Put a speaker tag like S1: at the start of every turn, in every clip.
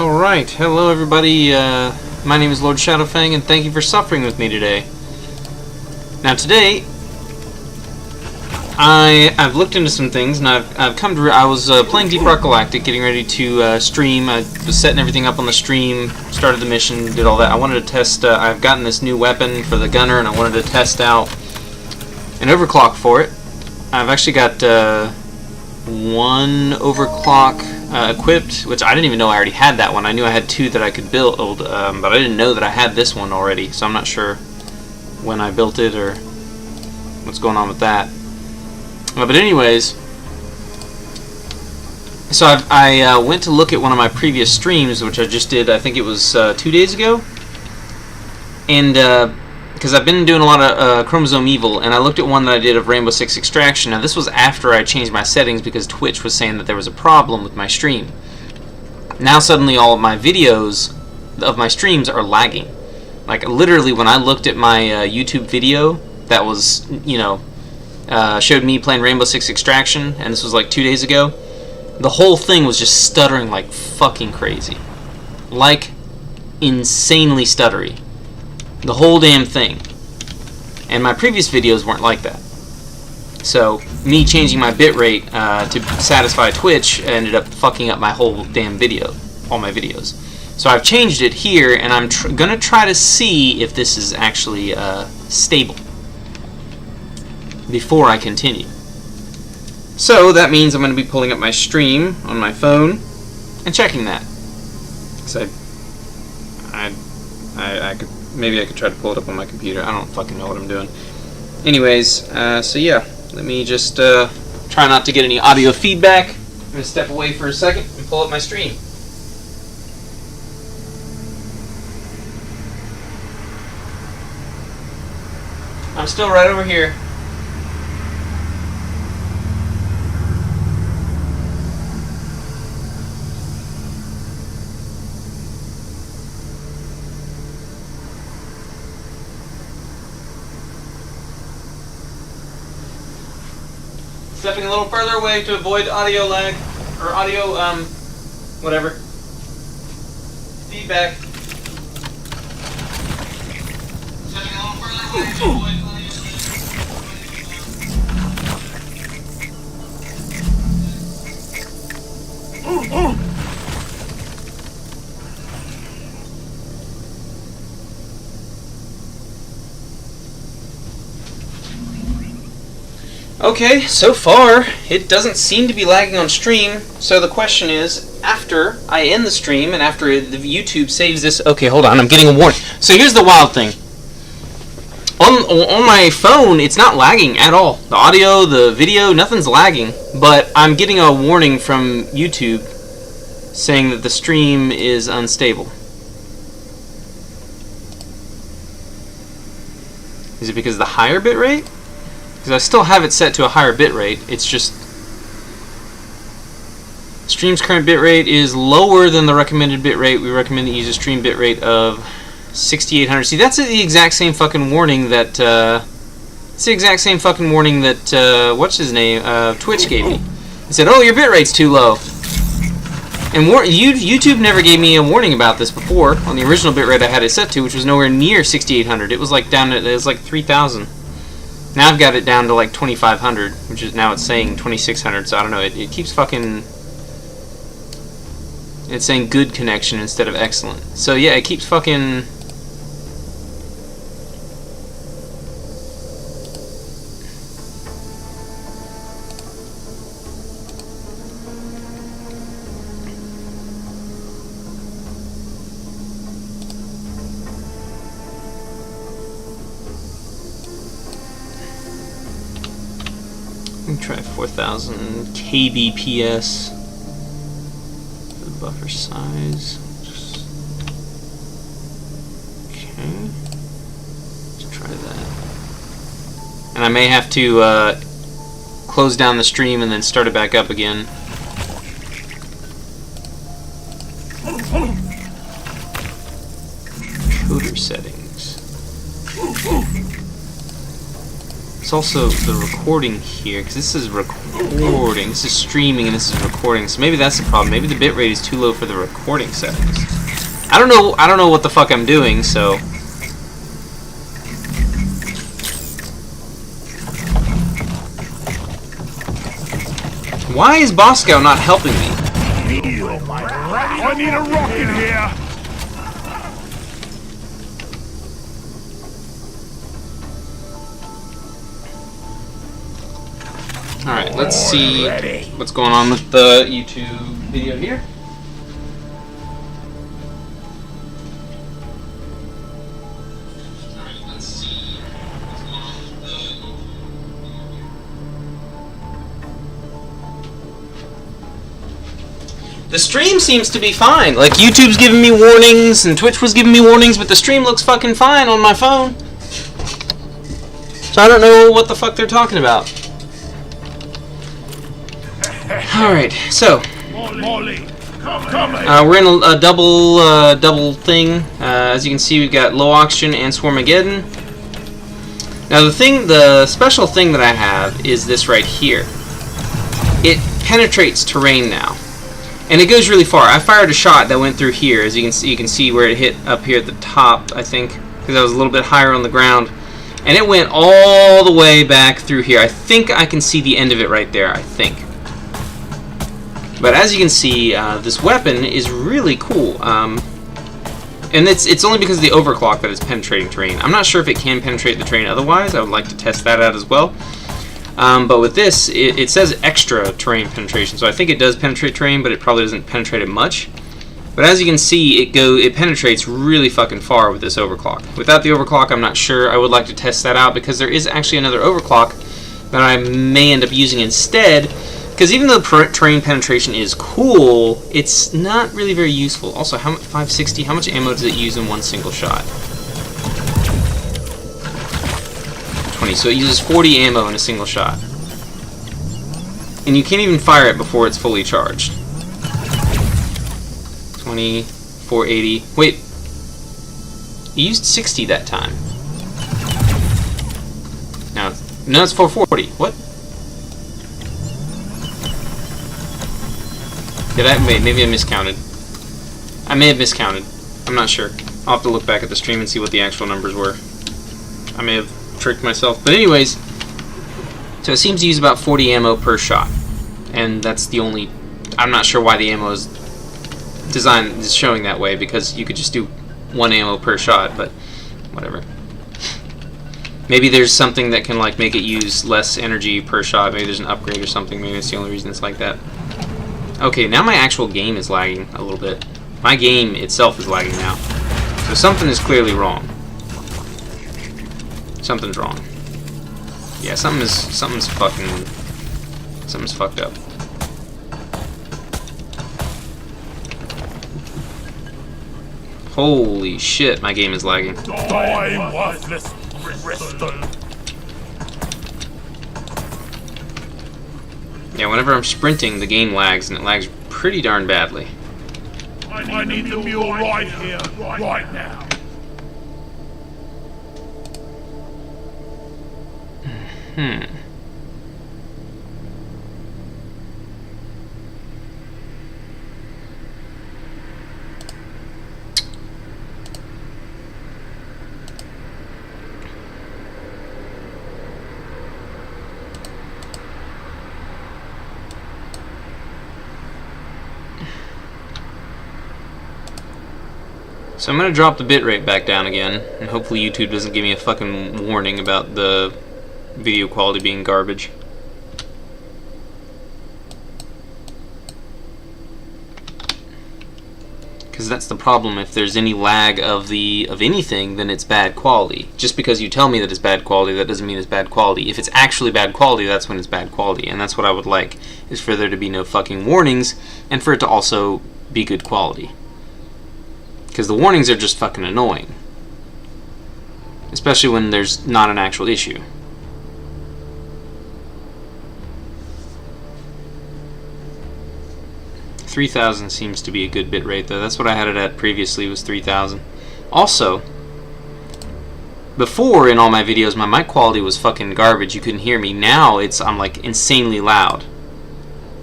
S1: Alright, hello everybody, my name is Lord Shadowfang, and thank you for suffering with me today. Now today, I've looked into some things, and I've come to, I was playing Deep Rock Galactic, getting ready to stream. I was setting everything up on the stream, started the mission, did all that. I wanted to test, I've gotten this new weapon for the gunner, and I wanted to test out an overclock for it. I've actually got one overclock equipped, which I didn't even know I already had that one. I knew I had two that I could build, but I didn't know that I had this one already, so I'm not sure when I built it or what's going on with that. But anyways, so I went to look at one of my previous streams, which I just did, I think it was 2 days ago, and because I've been doing a lot of Chromosome Evil, and I looked at one that I did of Rainbow Six Extraction. Now this was after I changed my settings because Twitch was saying that there was a problem with my stream. Now suddenly all of my videos of my streams are lagging. Like literally when I looked at my YouTube video that was, you know, showed me playing Rainbow Six Extraction, and this was like 2 days ago, the whole thing was just stuttering like fucking crazy. Like insanely stuttery. The whole damn thing. And my previous videos weren't like that. So, me changing my bitrate to satisfy Twitch ended up fucking up my whole damn video. All my videos. So I've changed it here, and I'm gonna try to see if this is actually stable before I continue. So that means I'm gonna be pulling up my stream on my phone and checking that. So I could, maybe I could try to pull it up on my computer. I don't fucking know what I'm doing. Anyways, so yeah, let me just try not to get any audio feedback. I'm gonna step away for a second and pull up my stream. I'm still right over here. Stepping a little further away to avoid audio lag, or audio, whatever. Feedback. Stepping a little further away to avoid audio lag. Okay, so far, it doesn't seem to be lagging on stream, so the question is, after I end the stream, and after the YouTube saves this... Okay, hold on, I'm getting a warning. So here's the wild thing. On my phone, it's not lagging at all. The audio, the video, nothing's lagging, but I'm getting a warning from YouTube saying that the stream is unstable. Is it because of the higher bitrate? Because I still have it set to a higher bitrate. It's just stream's current bitrate is lower than the recommended bitrate. We recommend that you use a stream bitrate of 6800. See, that's the exact same fucking warning that what's his name, Twitch gave me. He said, "Oh, your bitrate's too low." And YouTube never gave me a warning about this before on the original bitrate I had it set to, which was nowhere near 6800. It was like down at, it was like 3000. Now I've got it down to like 2500, which is now it's saying 2600, so I don't know, it keeps fucking... It's saying good connection instead of excellent. So yeah, it keeps fucking... Let me try 4000 kbps for the buffer size. Okay, let's try that. And I may have to close down the stream and then start it back up again. Coder settings. it's also the recording here, because this is recording, this is streaming, and this is recording. So maybe that's the problem. Maybe the bitrate is too low for the recording settings. I don't know what the fuck I'm doing, so. Why is Bosco not helping me?
S2: I need a rocket here.
S1: Alright, let's see what's going on with the YouTube video here. The stream seems to be fine. Like, YouTube's giving me warnings, and Twitch was giving me warnings, but the stream looks fucking fine on my phone. So I don't know what the fuck they're talking about. Alright, so. We're in a double thing. As you can see, we've got low oxygen and Swarmageddon. Now the special thing that I have is this right here. It penetrates terrain now. And it goes really far. I fired a shot that went through here. As you can see where it hit up here at the top, I think, because I was a little bit higher on the ground. And it went all the way back through here. I think I can see the end of it right there, I think. But as you can see, this weapon is really cool. And it's only because of the overclock that it's penetrating terrain. I'm not sure if it can penetrate the terrain otherwise. I would like to test that out as well. But with this, it says extra terrain penetration, so I think it does penetrate terrain, but it probably doesn't penetrate it much. But as you can see, it penetrates really fucking far with this overclock. Without the overclock, I'm not sure. I would like to test that out, because there is actually another overclock that I may end up using instead, because even though terrain penetration is cool, it's not really very useful. Also, 560, how much ammo does it use in one single shot? 20, so it uses 40 ammo in a single shot. And you can't even fire it before it's fully charged. 20, 480. Wait, you used 60 that time. No, it's 440. What? Wait, maybe I miscounted. I may have miscounted. I'm not sure. I'll have to look back at the stream and see what the actual numbers were. I may have tricked myself. But anyways, so it seems to use about 40 ammo per shot. And that's the only... I'm not sure why the ammo is showing that way, because you could just do 1 ammo per shot, but whatever. Maybe there's something that can like make it use less energy per shot. Maybe there's an upgrade or something. Maybe that's the only reason it's like that. Okay, now my actual game is lagging a little bit. My game itself is lagging now. So something is clearly wrong. Something's wrong. Yeah, something's fucked up. Holy shit, my game is lagging.
S2: Die, worthless crystal.
S1: Yeah, whenever I'm sprinting, the game lags, and it lags pretty darn badly.
S2: I need the mule right here, right now.
S1: So I'm going to drop the bitrate back down again, and hopefully YouTube doesn't give me a fucking warning about the video quality being garbage. Because that's the problem. If there's any lag of anything, then it's bad quality. Just because you tell me that it's bad quality, that doesn't mean it's bad quality. If it's actually bad quality, that's when it's bad quality. And that's what I would like, is for there to be no fucking warnings, and for it to also be good quality. Because the warnings are just fucking annoying. Especially when there's not an actual issue. $3,000 seems to be a good bit rate though. That's what I had it at previously, was 3,000. Also, Before, in all my videos, my mic quality was fucking garbage. You couldn't hear me. Now I'm like insanely loud.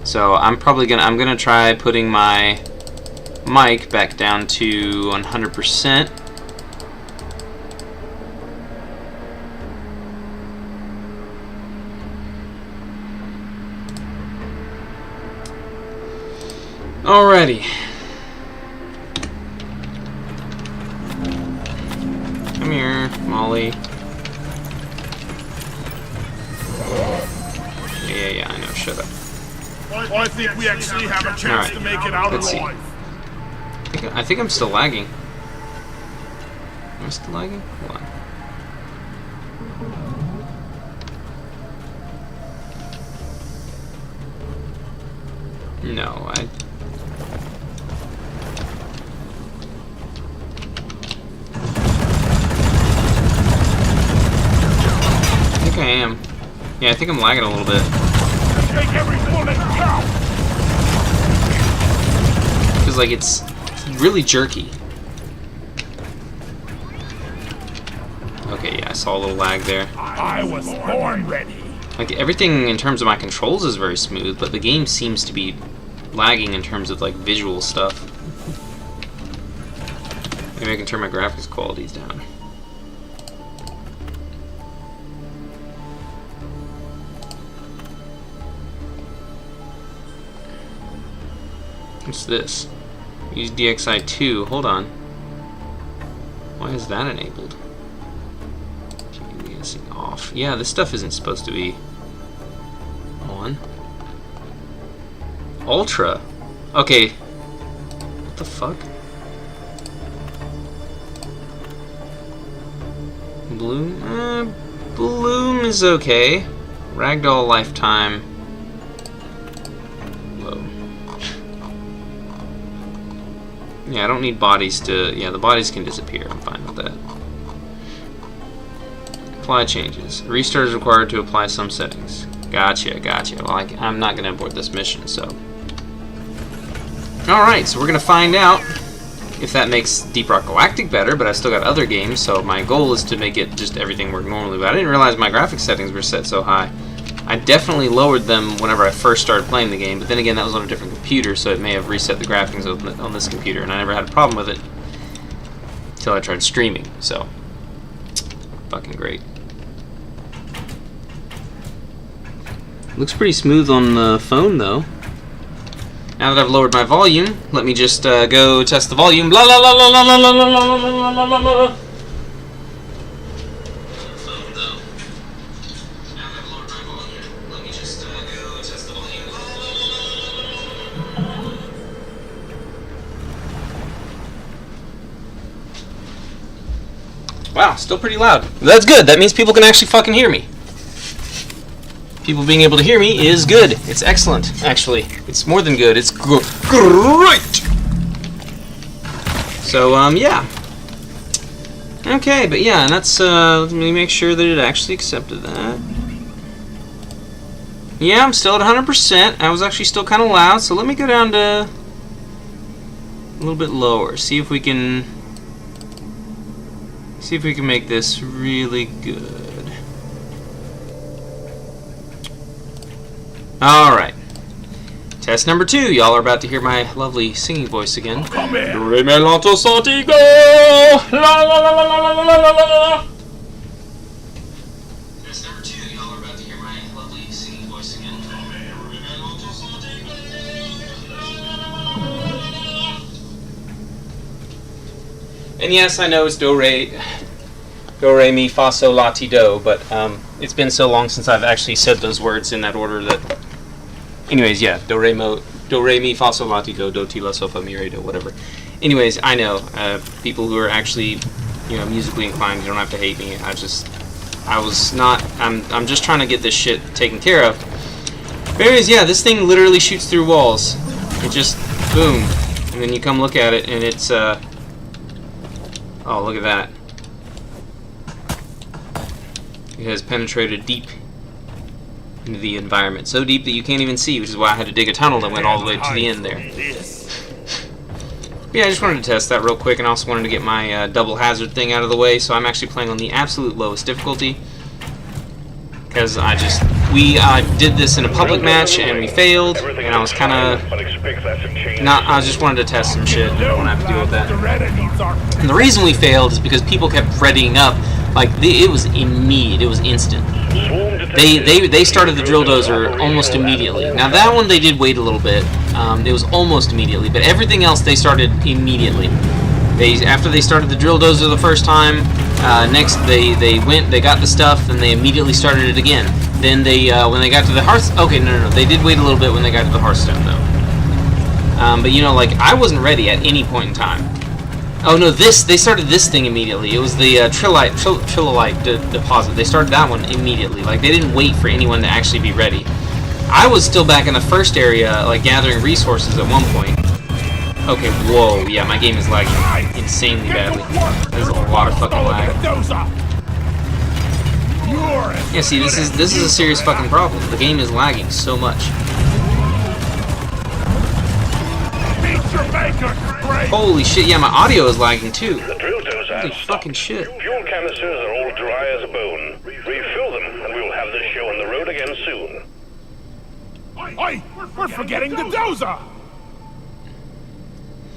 S1: So I'm gonna try putting my mic back down to 100%. Alrighty. Come here, Molly. Yeah, I know. Shut up.
S2: I think we actually have a chance to make it out alive.
S1: I think I'm still lagging. Am I still lagging? Hold on. No, I think I am. Yeah, I think I'm lagging a little bit.
S2: Take every bullet count.
S1: Feels like it's really jerky. Okay, yeah, I saw a little lag there.
S2: I was born ready.
S1: Like, everything in terms of my controls is very smooth, but the game seems to be lagging in terms of, like, visual stuff. Maybe I can turn my graphics qualities down. What's this? Use DXi 2. Hold on. Why is that enabled? Off. Yeah, this stuff isn't supposed to be on. Ultra. Okay. What the fuck? Bloom? Bloom is okay. Ragdoll lifetime. Low. Yeah, I don't need bodies to... Yeah, the bodies can disappear. I'm fine with that. Apply changes. Restart is required to apply some settings. Gotcha. Well, I'm not going to abort this mission, so... Alright, so we're going to find out if that makes Deep Rock Galactic better, but I still got other games, so my goal is to make it just everything work normally. But I didn't realize my graphics settings were set so high. I definitely lowered them whenever I first started playing the game, but then again, that was on a different computer, so it may have reset the graphics on this computer, and I never had a problem with it until I tried streaming, so... Fucking great. Looks pretty smooth on the phone, though. Now that I've lowered my volume, let me just go test the volume. Blah blah blah blah blah blah blah blah blah blah blah blah. Wow, still pretty loud. That's good. That means people can actually fucking hear me. People being able to hear me is good. It's excellent, actually. It's more than good. It's great. So, yeah. Okay, but yeah, and that's, let me make sure that it actually accepted that. Yeah, I'm still at 100%. I was actually still kind of loud, so let me go down to a little bit lower. See if we can make this really good. Alright. Test number 2. Y'all are about to hear my lovely singing voice again.
S2: Come here.
S1: Re me lanto santigo. La la la la la la la la la. Test number 2. Y'all are about to hear my lovely singing voice again. Come here. Re me lanto santigo. And yes, I know it's do re mi fa sol la ti do, but it's been so long since I've actually said those words in that order that. Anyways, yeah, do re mi fa sol la ti do ti la sol fa mi re do, whatever. Anyways, I know people who are actually, you know, musically inclined. You don't have to hate me. I'm just trying to get this shit taken care of. But anyways, yeah, this thing literally shoots through walls. It just boom, and then you come look at it, and it's oh, look at that. It has penetrated deep into the environment. So deep that you can't even see, which is why I had to dig a tunnel that went all the way to the end there. Yeah, I just wanted to test that real quick, and I also wanted to get my double hazard thing out of the way, so I'm actually playing on the absolute lowest difficulty. Because we did this in a public match, and we failed, and I was kind of I just wanted to test some shit, and I don't want to have to deal with that. And the reason we failed is because people kept readying up, like, it was immediate, it was instant. They started the drill dozer almost immediately. Now that one they did wait a little bit. It was almost immediately, but everything else they started immediately. After they started the drill dozer the first time, next they got the stuff, and they immediately started it again. Then when they got to the hearth, okay, no, they did wait a little bit when they got to the hearthstone though. But you know, like, I wasn't ready at any point in time. Oh no, they started this thing immediately. It was the trilolite deposit. They started that one immediately. Like, they didn't wait for anyone to actually be ready. I was still back in the first area, like, gathering resources at one point. Okay, whoa, yeah, my game is lagging insanely badly. There's a lot of fucking lag. Yeah, see, this is a serious fucking problem. The game is lagging so much. Holy shit, yeah, my audio is lagging too. Holy fucking shit.
S3: Fuel canisters are all dry as a bone. Refill them, and we will have this show on the road again soon.
S2: Oi! We're forgetting the dozer!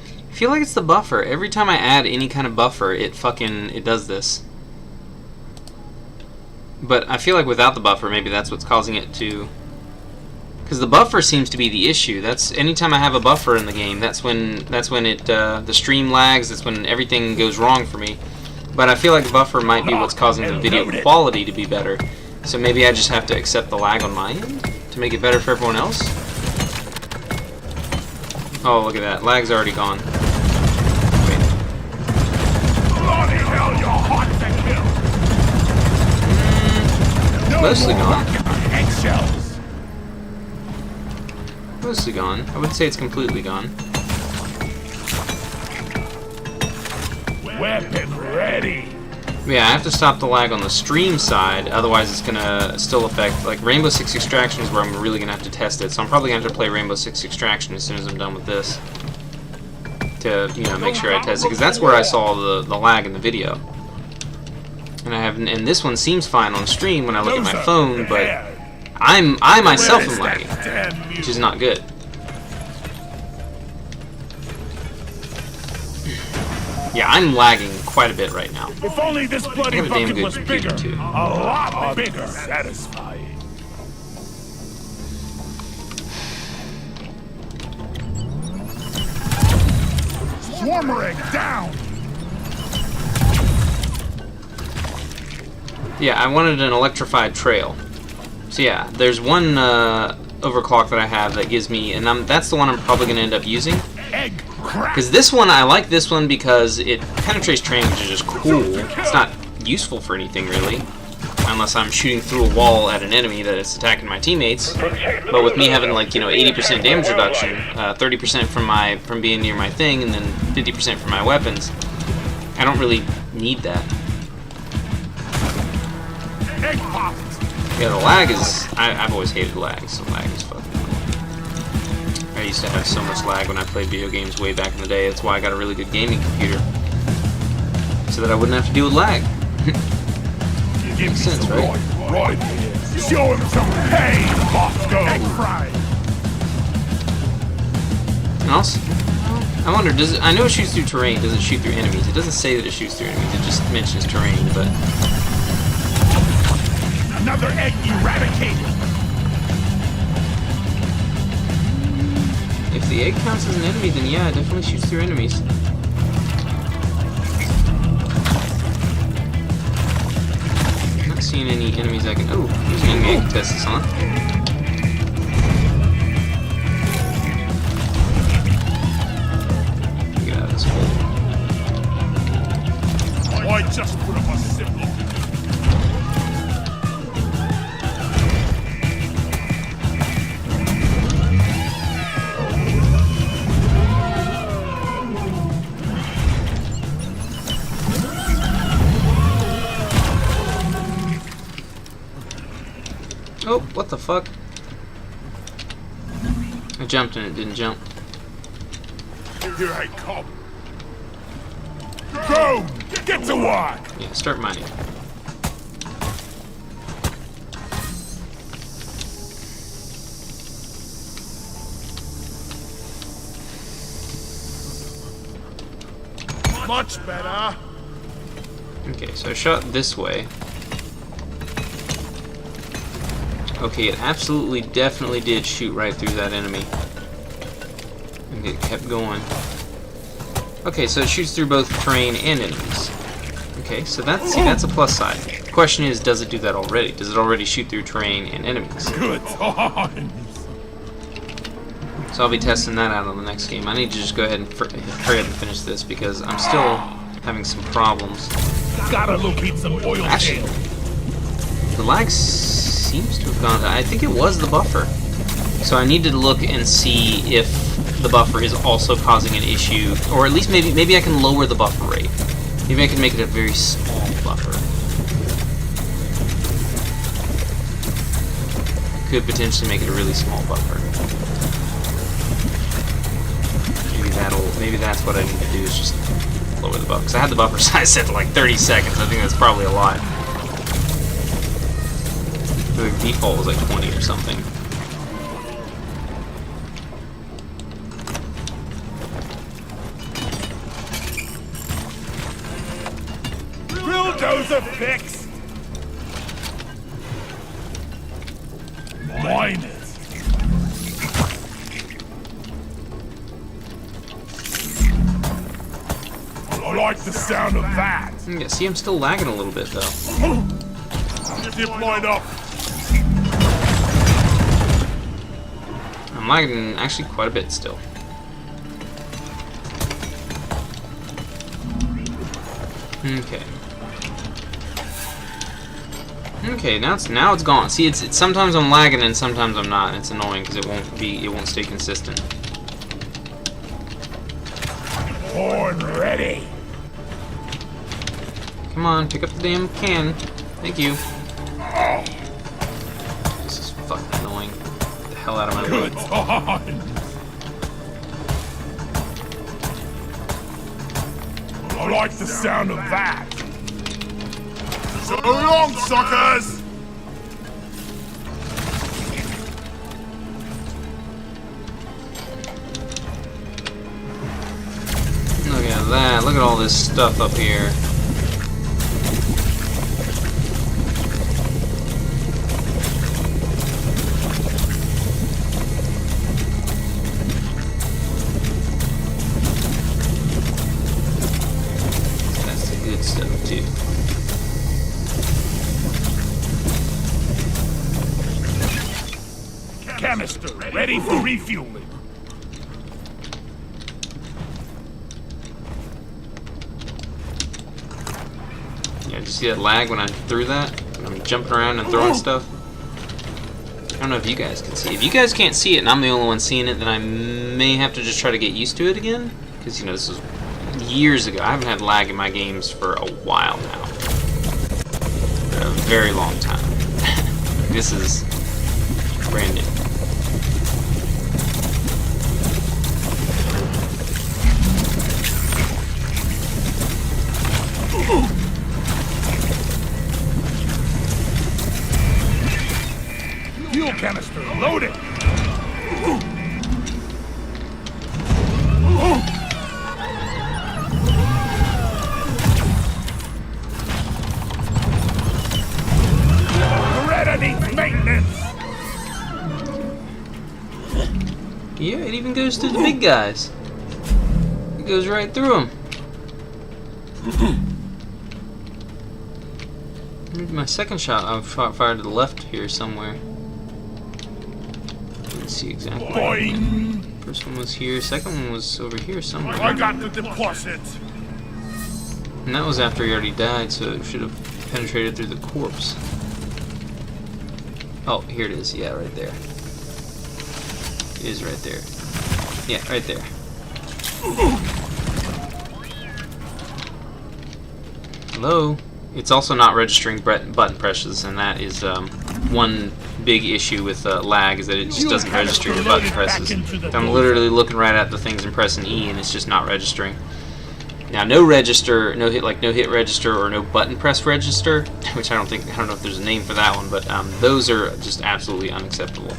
S1: I feel like it's the buffer. Every time I add any kind of buffer, it does this. But I feel like without the buffer, maybe that's what's causing it to... Because the buffer seems to be the issue. That's anytime I have a buffer in the game, that's when it the stream lags. That's when everything goes wrong for me. But I feel like the buffer might be what's causing the video quality to be better. So maybe I just have to accept the lag on my end to make it better for everyone else. Oh, look at that. Lag's already gone. Wait.
S2: Bloody hell, you're hot to kill!
S1: Mostly gone.
S2: Eggshells!
S1: Mostly gone. I wouldn't say it's completely gone.
S2: Weapon ready!
S1: Yeah, I have to stop the lag on the stream side, otherwise it's gonna still affect, like, Rainbow Six Extraction is where I'm really gonna have to test it, so I'm probably gonna have to play Rainbow Six Extraction as soon as I'm done with this. To, you know, make sure I test it, because that's where I saw the lag in the video. And this one seems fine on stream when I look at my phone, but I myself am lagging, which is not good. Yeah, I'm lagging quite a bit right now.
S2: If only this bloody
S1: I have a damn
S2: bucket
S1: good
S2: was
S1: computer
S2: bigger.
S1: too.
S2: A lot bigger. Satisfying. Swarmer egg down!
S1: Yeah, I wanted an electrified trail. So yeah, there's one overclock that I have that gives me, and that's the one I'm probably going to end up using. Because this one, I like this one because it penetrates terrain, which is just cool. It's not useful for anything really, unless I'm shooting through a wall at an enemy that is attacking my teammates. But with me having, like, you know, 80% damage reduction, 30% from being near my thing, and then 50% from my weapons, I don't really need that. Yeah, the lag is... I've always hated lag, so lag is fucking annoying. I used to have so much lag when I played video games way back in the day. That's why I got a really good gaming computer. So that I wouldn't have to deal with lag. Makes sense, right?
S2: Right here. Show him some pain, Bosco! Egg fry!
S1: And also, I wonder, I know it shoots through terrain. Does it shoot through enemies? It doesn't say that it shoots through enemies. It just mentions terrain, but...
S2: Another egg eradicated!
S1: If the egg counts as an enemy, then yeah, it definitely shoots through enemies. I'm not seeing any enemies I can... Oh, there's an enemy I can test this on. Get out of this hole.
S2: I just put up a symbol.
S1: Oh, what the fuck? I jumped and it didn't jump.
S2: Here I come. Drone, get to work!
S1: Yeah, start mining.
S2: Much better.
S1: Okay, so I shot this way. Okay, it absolutely, definitely did shoot right through that enemy. And it kept going. Okay, so it shoots through both terrain and enemies. Okay, so that's a plus side. The question is, does it do that already? Does it already shoot through terrain and enemies?
S2: Good times.
S1: So I'll be testing that out on the next game. I need to just go ahead and hurry up and finish this because I'm still having some problems.
S2: Gotta locate some oil
S1: Actually,
S2: shale.
S1: the lag seems to have gone. I think it was the buffer. So I need to look and see if the buffer is also causing an issue, or at least maybe I can lower the buffer rate. Maybe I can make it a very small buffer. Could potentially make it a really small buffer. Maybe that's what I need to do, is just lower the buffer. Because I had the buffer size set to like 30 seconds. I think that's probably a lot. The default was like 20 or something.
S2: Bulldozer fix. Mine it. I like the sound of that.
S1: Yeah, see, I'm still lagging a little bit though.
S2: Zip line up.
S1: I'm lagging actually quite a bit still. Okay. Okay, now it's gone. See, it's sometimes I'm lagging and sometimes I'm not. And it's annoying because it won't stay consistent.
S2: Horn ready.
S1: Come on, pick up the damn can. Thank you. This is fucking annoying. Get the hell out of my way.
S2: Good times. I like the sound of that. So long, suckers!
S1: Look at that. Look at all this stuff up here. That's the good stuff, too.
S2: Canister ready for refueling.
S1: Yeah, did you see that lag when I threw that? When I'm jumping around and throwing stuff? I don't know if you guys can see. If you guys can't see it and I'm the only one seeing it, then I may have to just try to get used to it again. Because, you know, this was years ago. I haven't had lag in my games for a while now. For a very long time. This is brand new.
S2: Fuel canister loaded. Beretta needs maintenance.
S1: Yeah, it even goes through the big guys. It goes right through them. Maybe my second shot, I fired to the left here somewhere. Let's see exactly.
S2: Boing.
S1: First one was here, second one was over here somewhere.
S2: I got the deposit.
S1: And that was after he already died, so it should have penetrated through the corpse. Oh, here it is. Yeah, right there. It is right there. Yeah, right there. Hello? It's also not registering button presses, and that is one big issue with lag, is that it just doesn't register your button presses. I'm literally looking right at the things and pressing E, and it's just not registering. Now, no register, no hit register, or no button press register, which I don't know if there's a name for that one, but those are just absolutely unacceptable.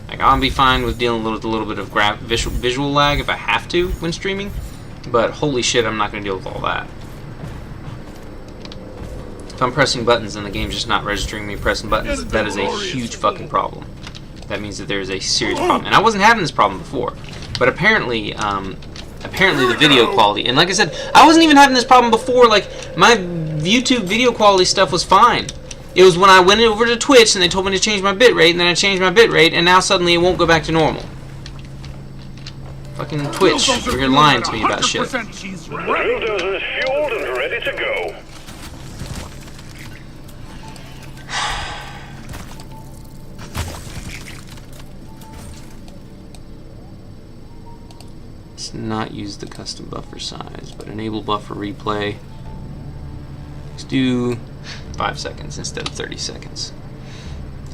S1: Like, I'll be fine with dealing with a little bit of visual lag if I have to when streaming, but holy shit, I'm not going to deal with all that. If I'm pressing buttons and the game's just not registering me pressing buttons, that is a huge fucking problem. That means that there is a serious problem. And I wasn't having this problem before, but apparently the video quality, and like I said, I wasn't even having this problem before. Like, my YouTube video quality stuff was fine. It was when I went over to Twitch and they told me to change my bitrate, and then I changed my bitrate, and now suddenly it won't go back to normal. Fucking Twitch, you're lying to me about shit.
S3: The bulldozer is fueled and ready to go.
S1: Let's not use the custom buffer size, but enable buffer replay. Let's do 5 seconds instead of 30 seconds.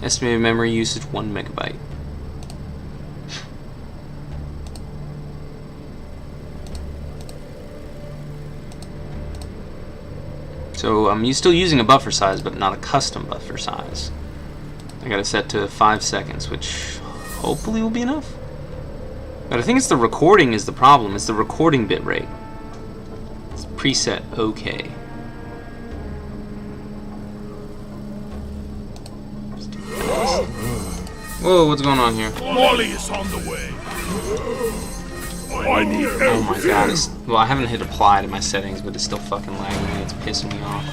S1: Estimated memory usage 1 megabyte. So I'm still using a buffer size, but not a custom buffer size. I got it set to 5 seconds, which hopefully will be enough. But I think it's the recording is the problem. It's the recording bit rate. It's preset OK. Whoa, what's going on here?
S2: Molly is on the way. I need everything.
S1: Oh my god. Well, I haven't hit apply to my settings, but it's still fucking lagging and it's pissing me off.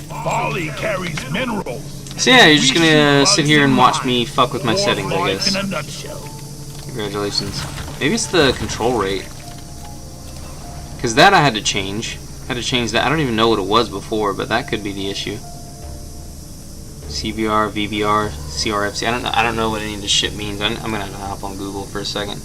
S2: Molly carries minerals.
S1: So yeah, you're just gonna sit here and watch me fuck with my settings, I guess.
S2: In a nutshell.
S1: Congratulations. Maybe it's the control rate. Because that I had to change. I had to change that. I don't even know what it was before, but that could be the issue. CBR, VBR, CRFC. I don't know what any of this shit means. I'm gonna have to hop on Google for a second.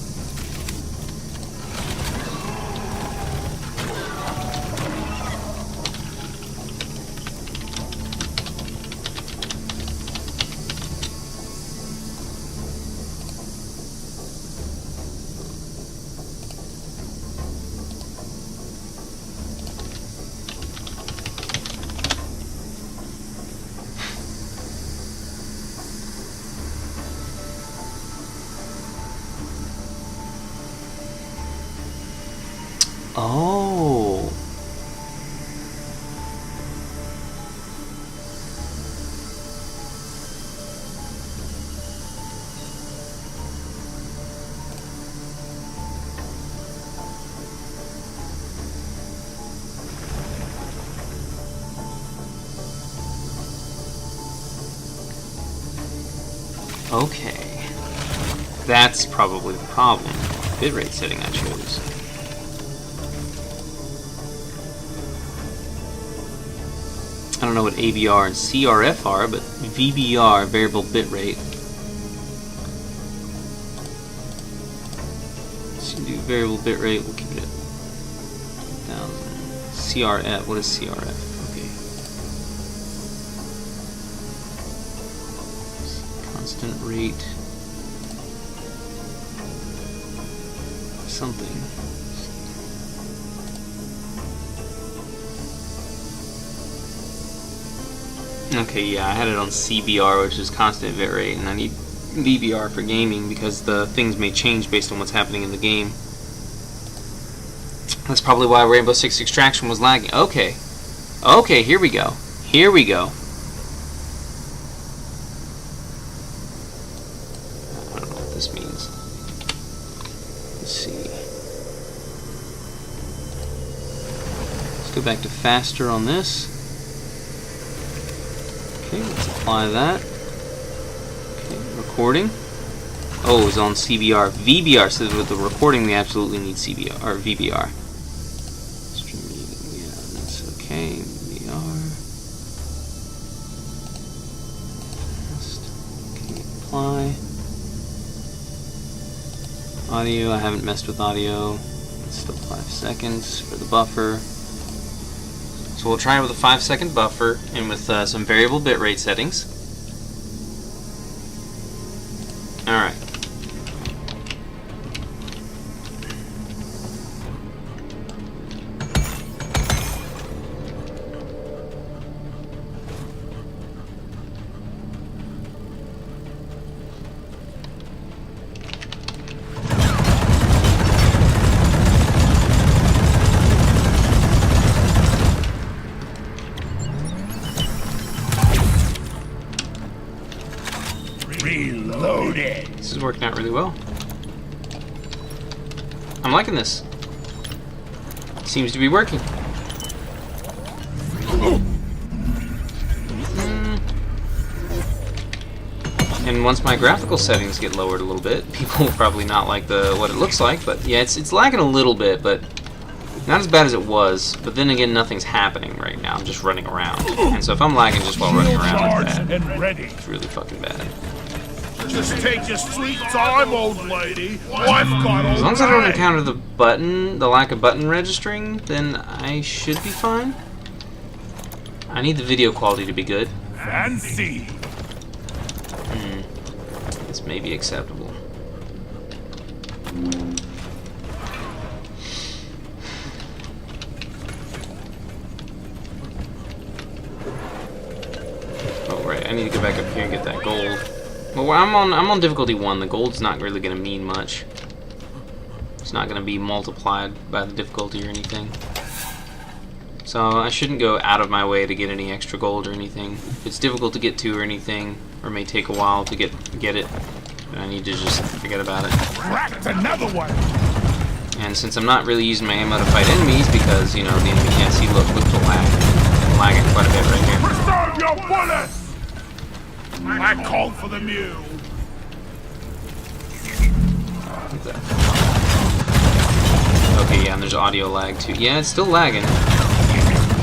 S1: Oh. Okay. That's probably the problem. Bitrate setting I chose. I don't know what AVR and CRF are, but VBR, variable bitrate. So do variable bitrate, we'll keep it at 1000. CRF, what is CRF? Okay. Constant rate. Something. Okay, yeah, I had it on CBR, which is constant bit rate, and I need VBR for gaming because the things may change based on what's happening in the game. That's probably why Rainbow Six Extraction was lagging. Okay. Okay, here we go. Here we go. I don't know what this means. Let's see. Let's go back to faster on this. Okay, let's apply that. Okay, recording. Oh, it's on CBR. VBR, so with the recording we absolutely need CBR, or VBR. Stream meeting, yeah, that's okay. VBR. Okay, apply. Audio, I haven't messed with audio. It's still 5 seconds for the buffer. So we'll try it with a 5-second buffer and with some variable bitrate settings. Alright.
S2: Reloaded.
S1: This is working out really well. I'm liking this. Seems to be working. And once my graphical settings get lowered a little bit, people will probably not like what it looks like. But yeah, it's lagging a little bit, but not as bad as it was. But then again, nothing's happening right now. I'm just running around. And so if I'm lagging just while running around, it's bad.
S2: And ready.
S1: It's really fucking bad.
S2: Just take your sweet time, old lady. I've got
S1: As long as I don't encounter the lack of button registering, then I should be fine. I need the video quality to be good.
S2: Fancy.
S1: This may be acceptable. Oh right, I need to go back up here and get that gold. Well, I'm on difficulty 1. The gold's not really going to mean much. It's not going to be multiplied by the difficulty or anything. So I shouldn't go out of my way to get any extra gold or anything. If it's difficult to get to or anything, or may take a while to get it, then I need to just forget about it.
S2: Cracked another one.
S1: And since I'm not really using my ammo to fight enemies, because, you know, the enemy can't see, look the lag. I'm lagging quite a bit right here.
S2: Preserve your bullets! I called for the mule.
S1: Okay, yeah, and there's audio lag too. Yeah, it's still lagging.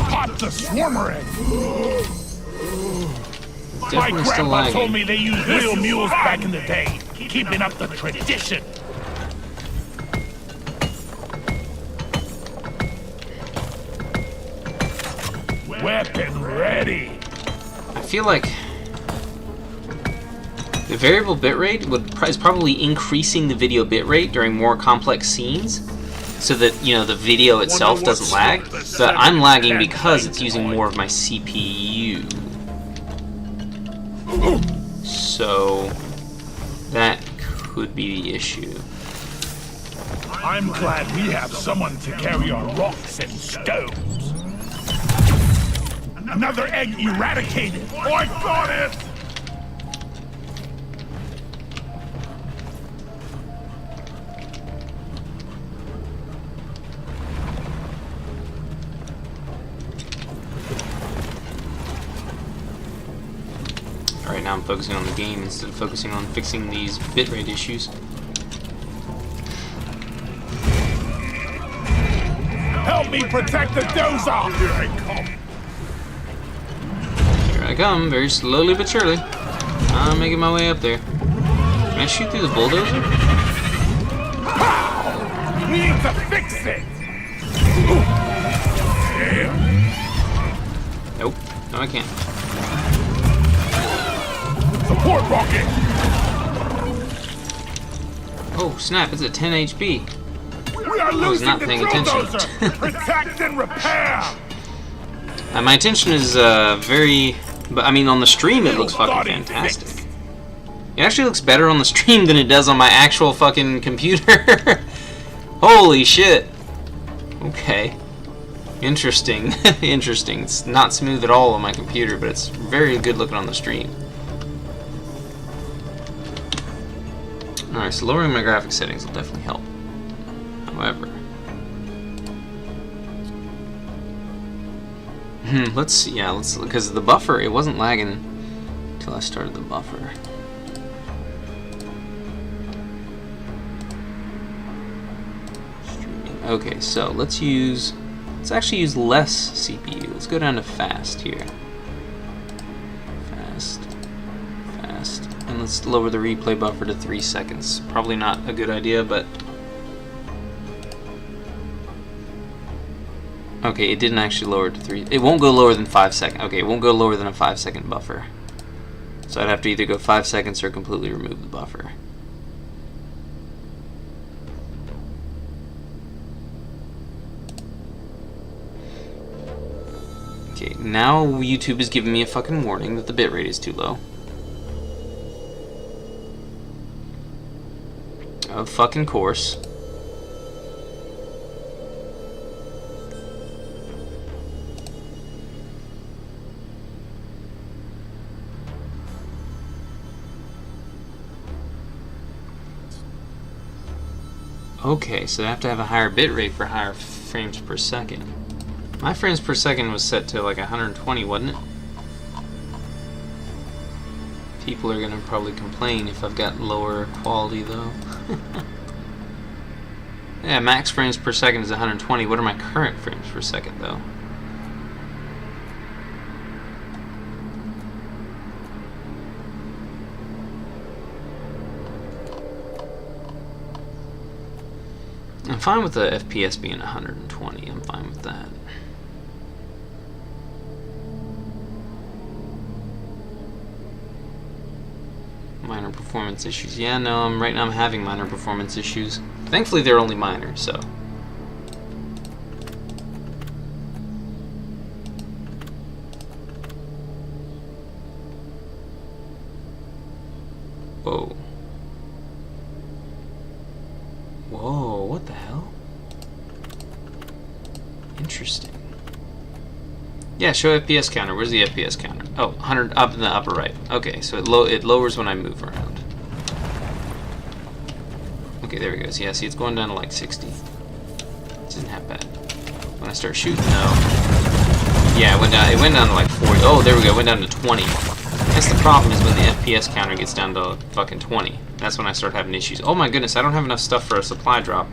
S2: Pop the swarmer
S1: It's
S2: My
S1: definitely still
S2: grandpa told
S1: lagging.
S2: me they used real mules back in the day, keeping up the tradition. Weapon ready.
S1: I feel like the variable bitrate is probably increasing the video bitrate during more complex scenes, so that, you know, the video itself doesn't lag. But I'm lagging because it's using more of my CPU. So that could be the issue.
S2: I'm glad we have someone to carry our rocks and stones. Another egg eradicated. I got it!
S1: Alright, now I'm focusing on the game instead of focusing on fixing these bitrate issues.
S2: Help me protect the dozer! Here I come.
S1: Here I come, very slowly but surely. I'm making my way up there. Can I shoot through the bulldozer?
S2: We need to fix it!
S1: Nope. No, I can't.
S2: Support rocket!
S1: Oh, snap, it's at 10 HP.
S2: We are losing
S1: not
S2: the
S1: paying attention.
S2: bulldozer! Protect and repair!
S1: My attention is very... But, I mean, on the stream it looks fucking fantastic. It actually looks better on the stream than it does on my actual fucking computer. Holy shit. Okay. Interesting. Interesting. It's not smooth at all on my computer, but it's very good looking on the stream. Alright, so lowering my graphic settings will definitely help. However... let's see, yeah, because the buffer, it wasn't lagging until I started the buffer. Streaming. Okay, so let's actually use less CPU. Let's go down to fast here. Fast. And let's lower the replay buffer to 3 seconds. Probably not a good idea, but... Okay, it didn't actually lower it to 3. It won't go lower than 5 seconds. Okay, it won't go lower than a 5-second buffer. So I'd have to either go 5 seconds or completely remove the buffer. Okay, now YouTube is giving me a fucking warning that the bitrate is too low. Of fucking course. Okay, so I have to have a higher bit rate for higher frames per second. My frames per second was set to like 120, wasn't it? People are gonna probably complain if I've got lower quality though. Yeah, max frames per second is 120. What are my current frames per second though? I'm fine with the FPS being 120. I'm fine with that. Minor performance issues. Yeah, no, right now I'm having minor performance issues. Thankfully, they're only minor, so. Whoa. Whoa, what the hell? Interesting. Yeah, show FPS counter. Where's the FPS counter? Oh, 100 up in the upper right. Okay, so it lowers when I move around. Okay, there it goes. Yeah, see, it's going down to like 60. This isn't that bad. When I start shooting, though. Yeah, it went down to like 40. Oh, there we go. It went down to 20. That's the problem, is when the FPS counter gets down to fucking 20. That's when I start having issues. Oh my goodness, I don't have enough stuff for a supply drop.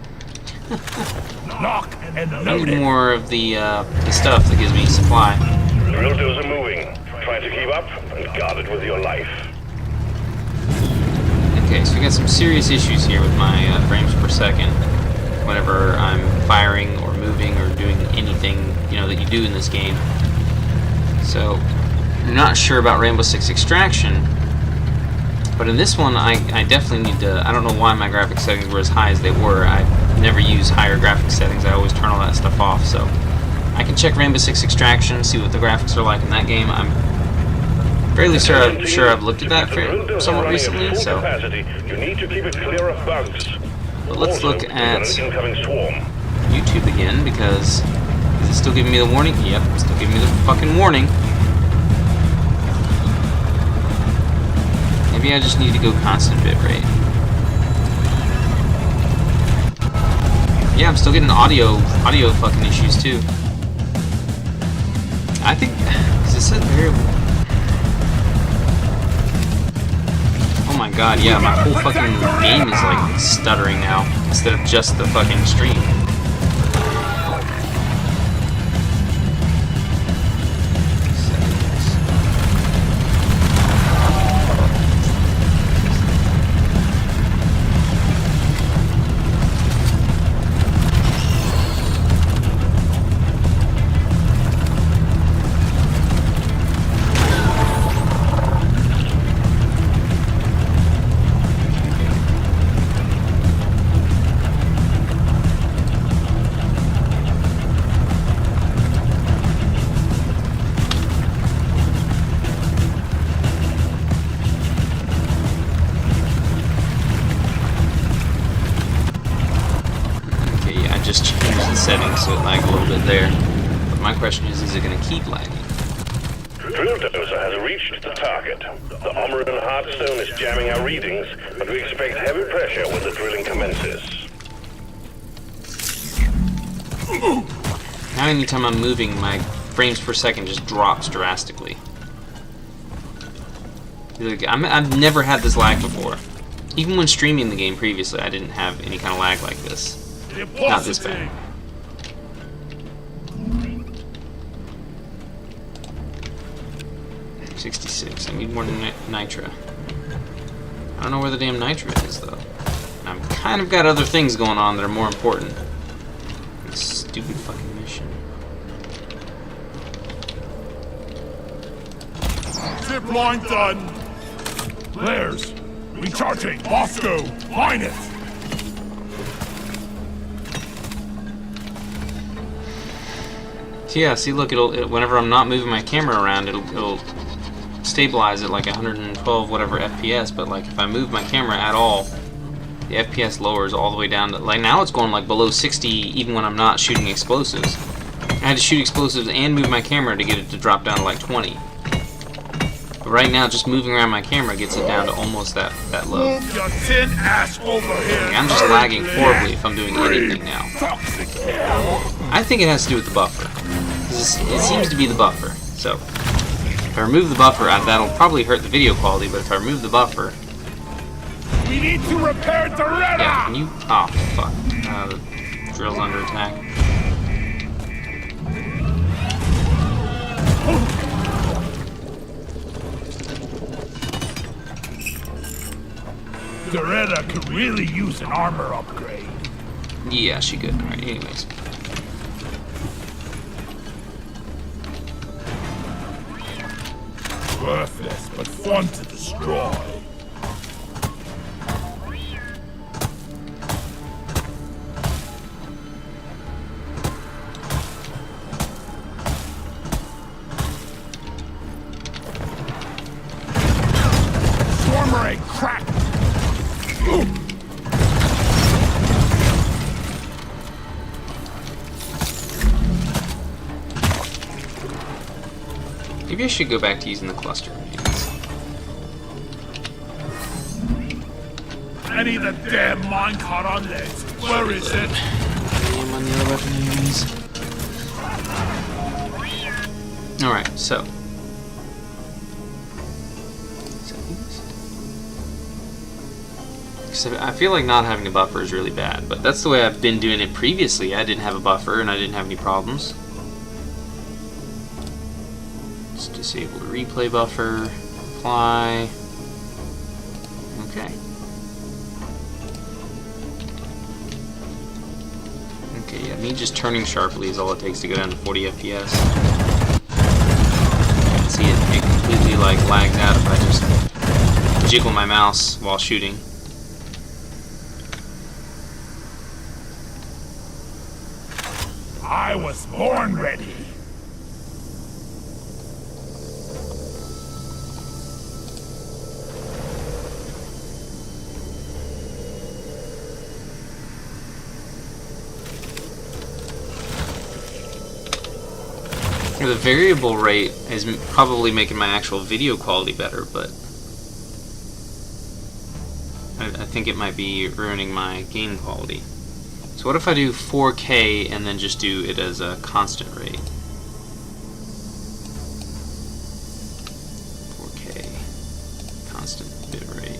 S2: Lock and
S1: I
S2: load
S1: need
S2: it.
S1: more of the stuff that gives me supply.
S3: Drill doors are moving. Try to keep up and guard it with your life.
S1: Okay, so we got some serious issues here with my frames per second whenever I'm firing or moving or doing anything, you know, that you do in this game. So, I'm not sure about Rainbow Six Extraction, but in this one I definitely need to. I don't know why my graphic settings were as high as they were. I never use higher graphic settings. I always turn all that stuff off, so I can check Rainbow Six Extraction, see what the graphics are like in that game. I'm fairly sure I've looked at that somewhat recently, so.
S3: You need to keep it clear of bugs.
S1: But let's look at
S3: an incoming swarm.
S1: YouTube again, because is it still giving me the warning? Yep, it's still giving me the fucking warning. Maybe I just need to go constant bitrate. Yeah, I'm still getting audio fucking issues too. I think, because it said variable. Oh my god, yeah, my whole fucking game is like stuttering now, instead of just the fucking stream. Just changed the settings so it lagged a little bit there. But my question is it going to keep lagging?
S3: Drill dozer has reached the target. The armor and Hearthstone is jamming our readings, but we expect heavy pressure when the drilling commences.
S1: Now anytime I'm moving, my frames per second just drops drastically. I've never had this lag before. Even when streaming the game previously, I didn't have any kind of lag like this. Not this bad. $66. I need more nitra. I don't know where the damn nitra is though. I've kind of got other things going on that are more important. This stupid fucking mission.
S2: Zip line done. Flares. Recharging. Bosco. Mine it.
S1: So yeah, see, look, whenever I'm not moving my camera around, it'll stabilize at like 112 whatever FPS. But like if I move my camera at all, the FPS lowers all the way down to like now it's going like below 60 even when I'm not shooting explosives. I had to shoot explosives and move my camera to get it to drop down to like 20. But right now, just moving around my camera gets it down to almost that low.
S2: Move your tin ass over here.
S1: I'm just lagging horribly if I'm doing anything now. I think it has to do with the buffer. It seems to be the buffer. So, if I remove the buffer, that'll probably hurt the video quality, but if I remove the buffer...
S2: We need to repair Doretta!
S1: Yeah, can you... Oh, fuck. The drill's under attack.
S2: Doretta could really use an armor upgrade.
S1: Yeah, she could. Alright, anyways.
S2: Worthless, but fun to destroy. Swarmer egg cracked.
S1: Maybe I should go back to using the cluster.
S2: I need the damn minecart on legs. Where is it?
S1: Damn on the other weapon enemies. Alright, so. I feel like not having a buffer is really bad, but that's the way I've been doing it previously. I didn't have a buffer and I didn't have any problems. Let's disable the replay buffer, apply. Okay. Okay, yeah, me just turning sharply is all it takes to go down to 40 FPS. See, it completely like lags out if I just jiggle my mouse while shooting.
S2: I was born ready.
S1: The variable rate is probably making my actual video quality better, but I think it might be ruining my game quality. So what if I do 4K and then just do it as a constant rate? 4K, constant bit rate.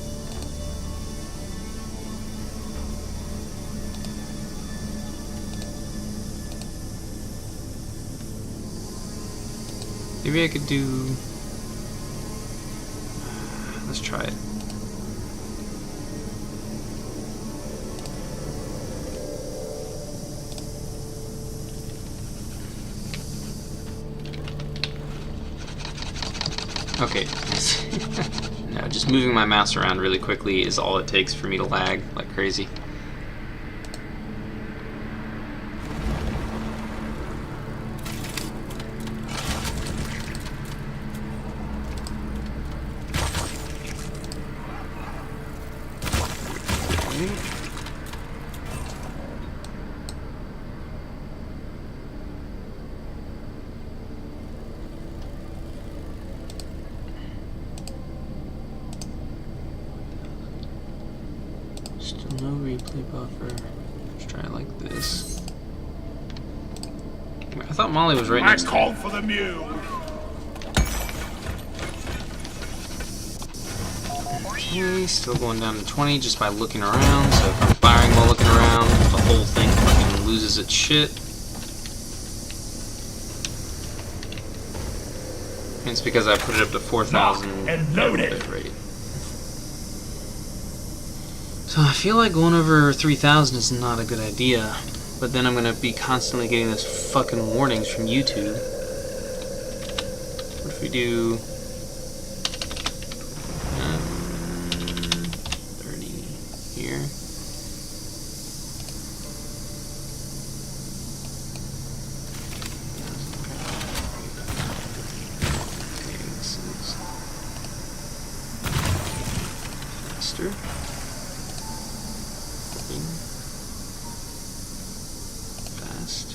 S1: Maybe I could do... Let's try it. Okay. No, just moving my mouse around really quickly is all it takes for me to lag like crazy. Still no replay buffer. Let's try it like this. I thought Molly was right next to me.
S2: I called for the mule.
S1: Okay, still going down to 20 just by looking around. So if I'm firing while looking around, the whole thing fucking loses its shit. And it's because I put it up to 4,000 bit rate. So I feel like going over 3,000 is not a good idea, but then I'm going to be constantly getting those fucking warnings from YouTube. What if we do 30 here? Okay, this is faster. Fast.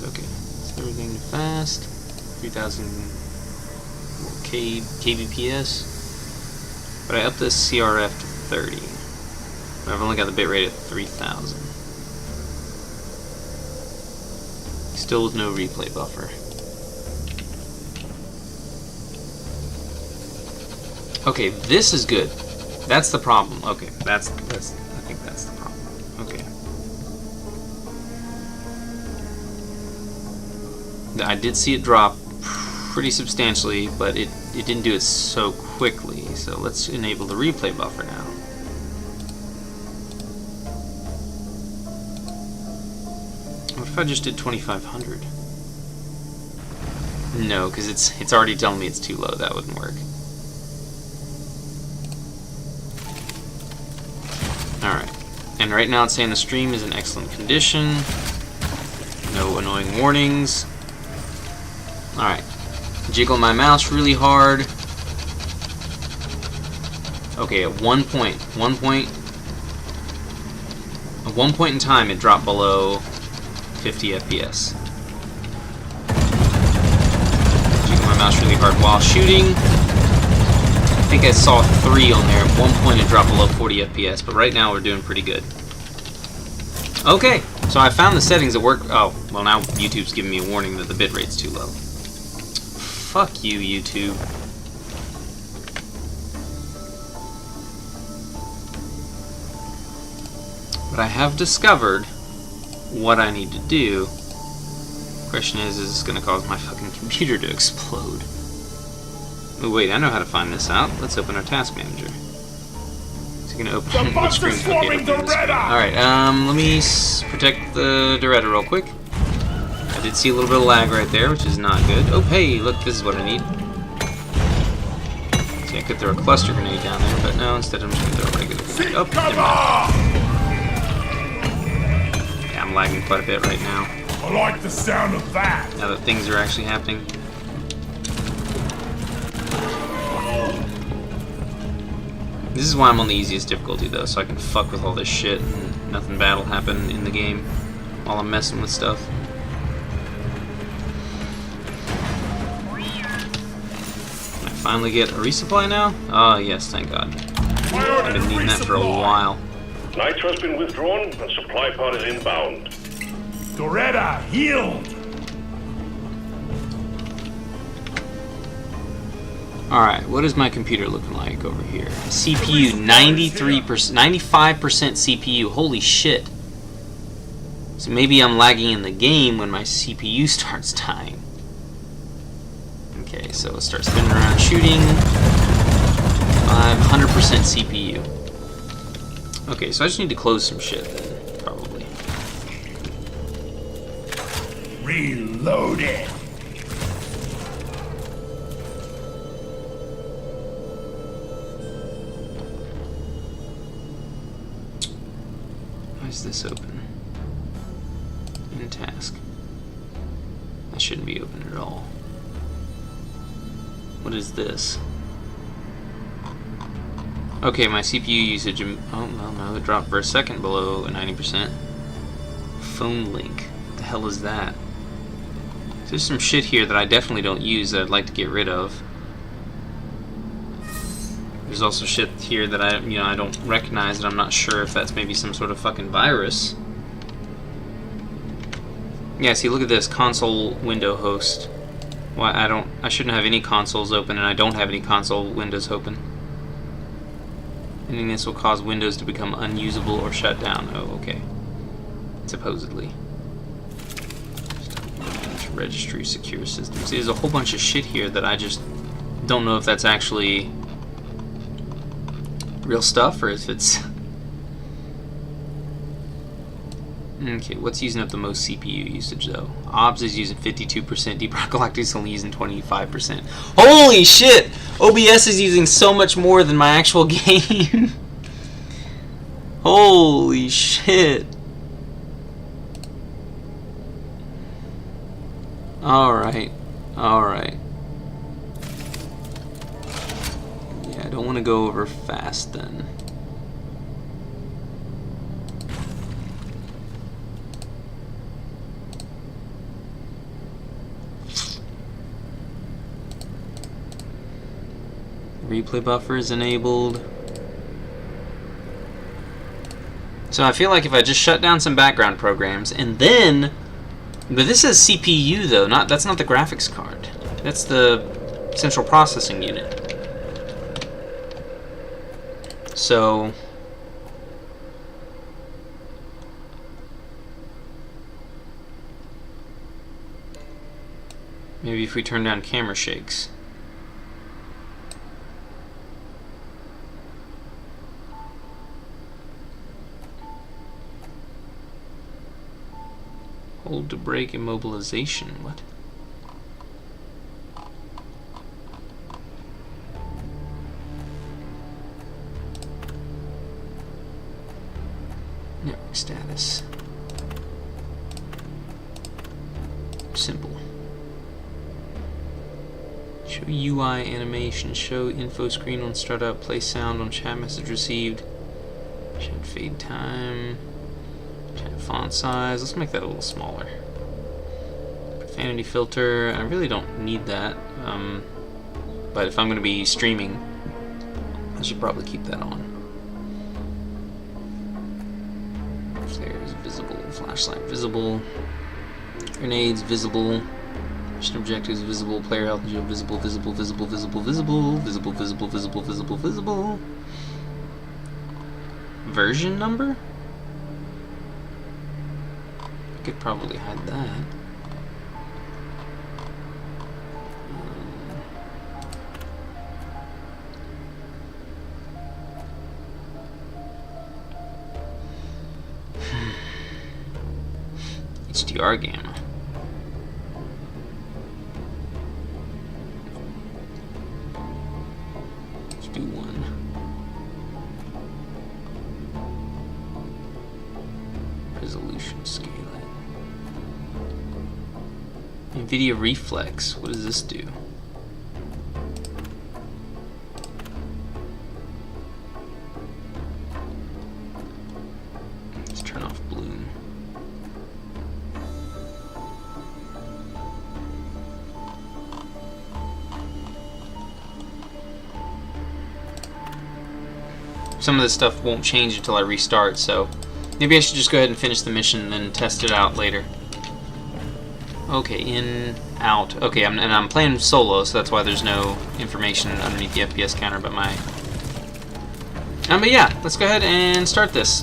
S1: Okay, let's everything to fast. fast. 3000 kbps. But I upped the CRF to 30. But I've only got the bitrate at 3000. Still with no replay buffer. Okay, this is good. That's the problem. Okay, I think that's the problem. Okay. I did see it drop pretty substantially, but it didn't do it so quickly. So let's enable the replay buffer now. What if I just did 2500? No, because it's already telling me it's too low. That wouldn't work. Alright. And right now it's saying the stream is in excellent condition. No annoying warnings. Alright. Jiggle my mouse really hard. Okay, at one point in time it dropped below 50 FPS. Jiggle my mouse really hard while shooting. I think I saw 3 on there. At one point it dropped below 40 FPS, but right now we're doing pretty good. Okay, so I found the settings that work. Oh, well now YouTube's giving me a warning that the bitrate's too low. Fuck you, YouTube. But I have discovered what I need to do. Question is this going to cause my fucking computer to explode? Oh, wait, I know how to find this out. Let's open our task manager. Is it going to open
S2: The monster's swarming Doretta!
S1: Alright, let me protect the Doretta real quick. I did see a little bit of lag right there, which is not good. Oh, hey, look, this is what I need. See, I could throw a cluster grenade down there, but no, instead I'm just going to throw a regular grenade. Oh, never mind. Yeah, I'm lagging quite a bit right now.
S2: I like the sound of that.
S1: Now that things are actually happening. This is why I'm on the easiest difficulty, though, so I can fuck with all this shit and nothing bad will happen in the game while I'm messing with stuff. Can I finally get a resupply now? Oh, yes, thank God. I've been needing that for a while.
S3: Nitro's been withdrawn and supply pod is inbound.
S2: Doretta, healed!
S1: Alright, what is my computer looking like over here? CPU, 93%, 95% CPU, holy shit. So maybe I'm lagging in the game when my CPU starts dying. Okay, so let's start spinning around shooting. 500% CPU. Okay, so I just need to close some shit then, probably.
S2: Reload it!
S1: Why is this open? In task. That shouldn't be open at all. What is this? Okay, my CPU usage. Oh, well, no, it dropped for a second below 90%. Phone link. What the hell is that? So there's some shit here that I definitely don't use that I'd like to get rid of. There's also shit here that I don't recognize, and I'm not sure if that's maybe some sort of fucking virus. Yeah, see, look at this console window host. Why I shouldn't have any consoles open, and I don't have any console windows open. Ending this will cause Windows to become unusable or shut down. Oh, okay. Supposedly. Registry secure systems. There's a whole bunch of shit here that I just don't know if that's actually real stuff or if it's... Okay, what's using up the most CPU usage though? OBS is using 52%, Deep Rock Galactic is only using 25%. Holy shit! OBS is using so much more than my actual game. Holy shit. Alright. Alright. Yeah, I don't want to go over fast then. Replay buffer is enabled. So I feel like if I just shut down some background programs and then... But this is CPU though, that's not the graphics card. That's the central processing unit. So... maybe if we turn down camera shakes. Hold to break immobilization. What? Network status. Simple. Show UI animation. Show info screen on startup. Play sound on chat message received. Chat fade time. Chat font size. Let's make that a little smaller. Profanity filter. I really don't need that. But if I'm going to be streaming, I should probably keep that on. Flares visible. Flashlight visible. Grenades visible. Mission objectives visible. Player health and shield visible. Visible. Visible. Visible. Visible. Visible. Visible. Visible. Visible. Visible. Version number? I could probably hide that. HDR gamma. Let's do one. Resolution scale it. NVIDIA Reflex. What does this do? Let's turn off bloom. Some of this stuff won't change until I restart, so maybe I should just go ahead and finish the mission and then test it out later. Okay, in, out. Okay, I'm playing solo, so that's why there's no information underneath the FPS counter about my... but yeah, let's go ahead and start this.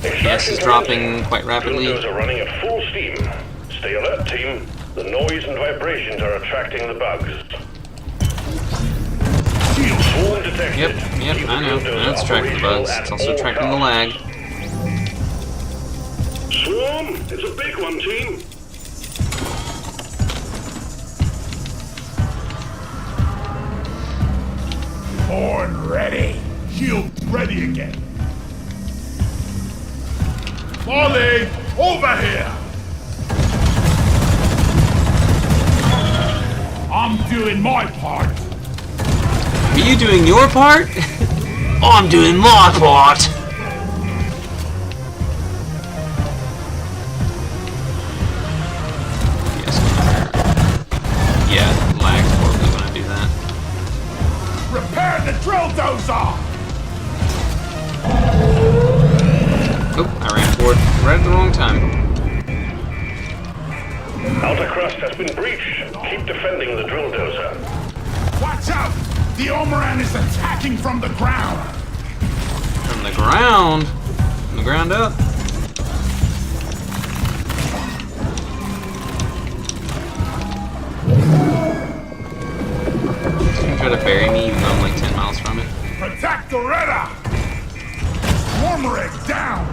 S1: FPS is dropping quite rapidly.
S3: Windows are running at full steam. Stay alert, team. The noise and vibrations are attracting the bugs. Swarm detected.
S1: Yep, I know. It's tracking the bugs. It's also tracking the lag.
S3: Swarm, it's a big one, team.
S2: Horn ready. Shield ready again. Molly, over here. I'm doing my part.
S1: Are you doing your part? I'm doing my part. Yeah, lags horribly when I do that.
S2: Repair the drill dozer.
S1: Oh, I ran forward right at the wrong time.
S3: Outer crust has been breached. Keep defending the drill dozer.
S2: Watch out! The Omeran is attacking from the ground.
S1: From the ground? From the ground up? He's gonna try to bury me even though I'm like 10 miles from it.
S2: Protect the Retta! Wormerick down!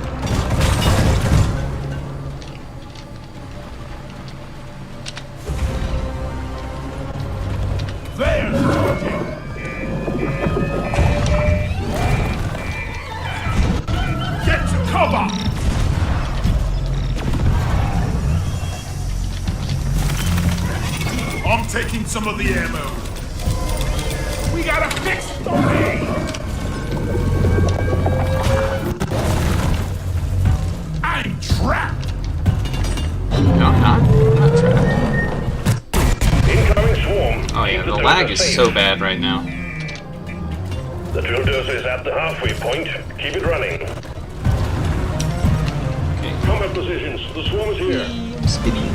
S2: There! Get to cover! I'm taking some of the ammo. We gotta fix the way! I'm trapped!
S1: No, I'm not trapped. lag is so bad right now.
S3: The drill dozer is at the halfway point. Keep it running.
S1: Okay.
S3: Combat positions. The swarm is here.
S1: I'm spinning.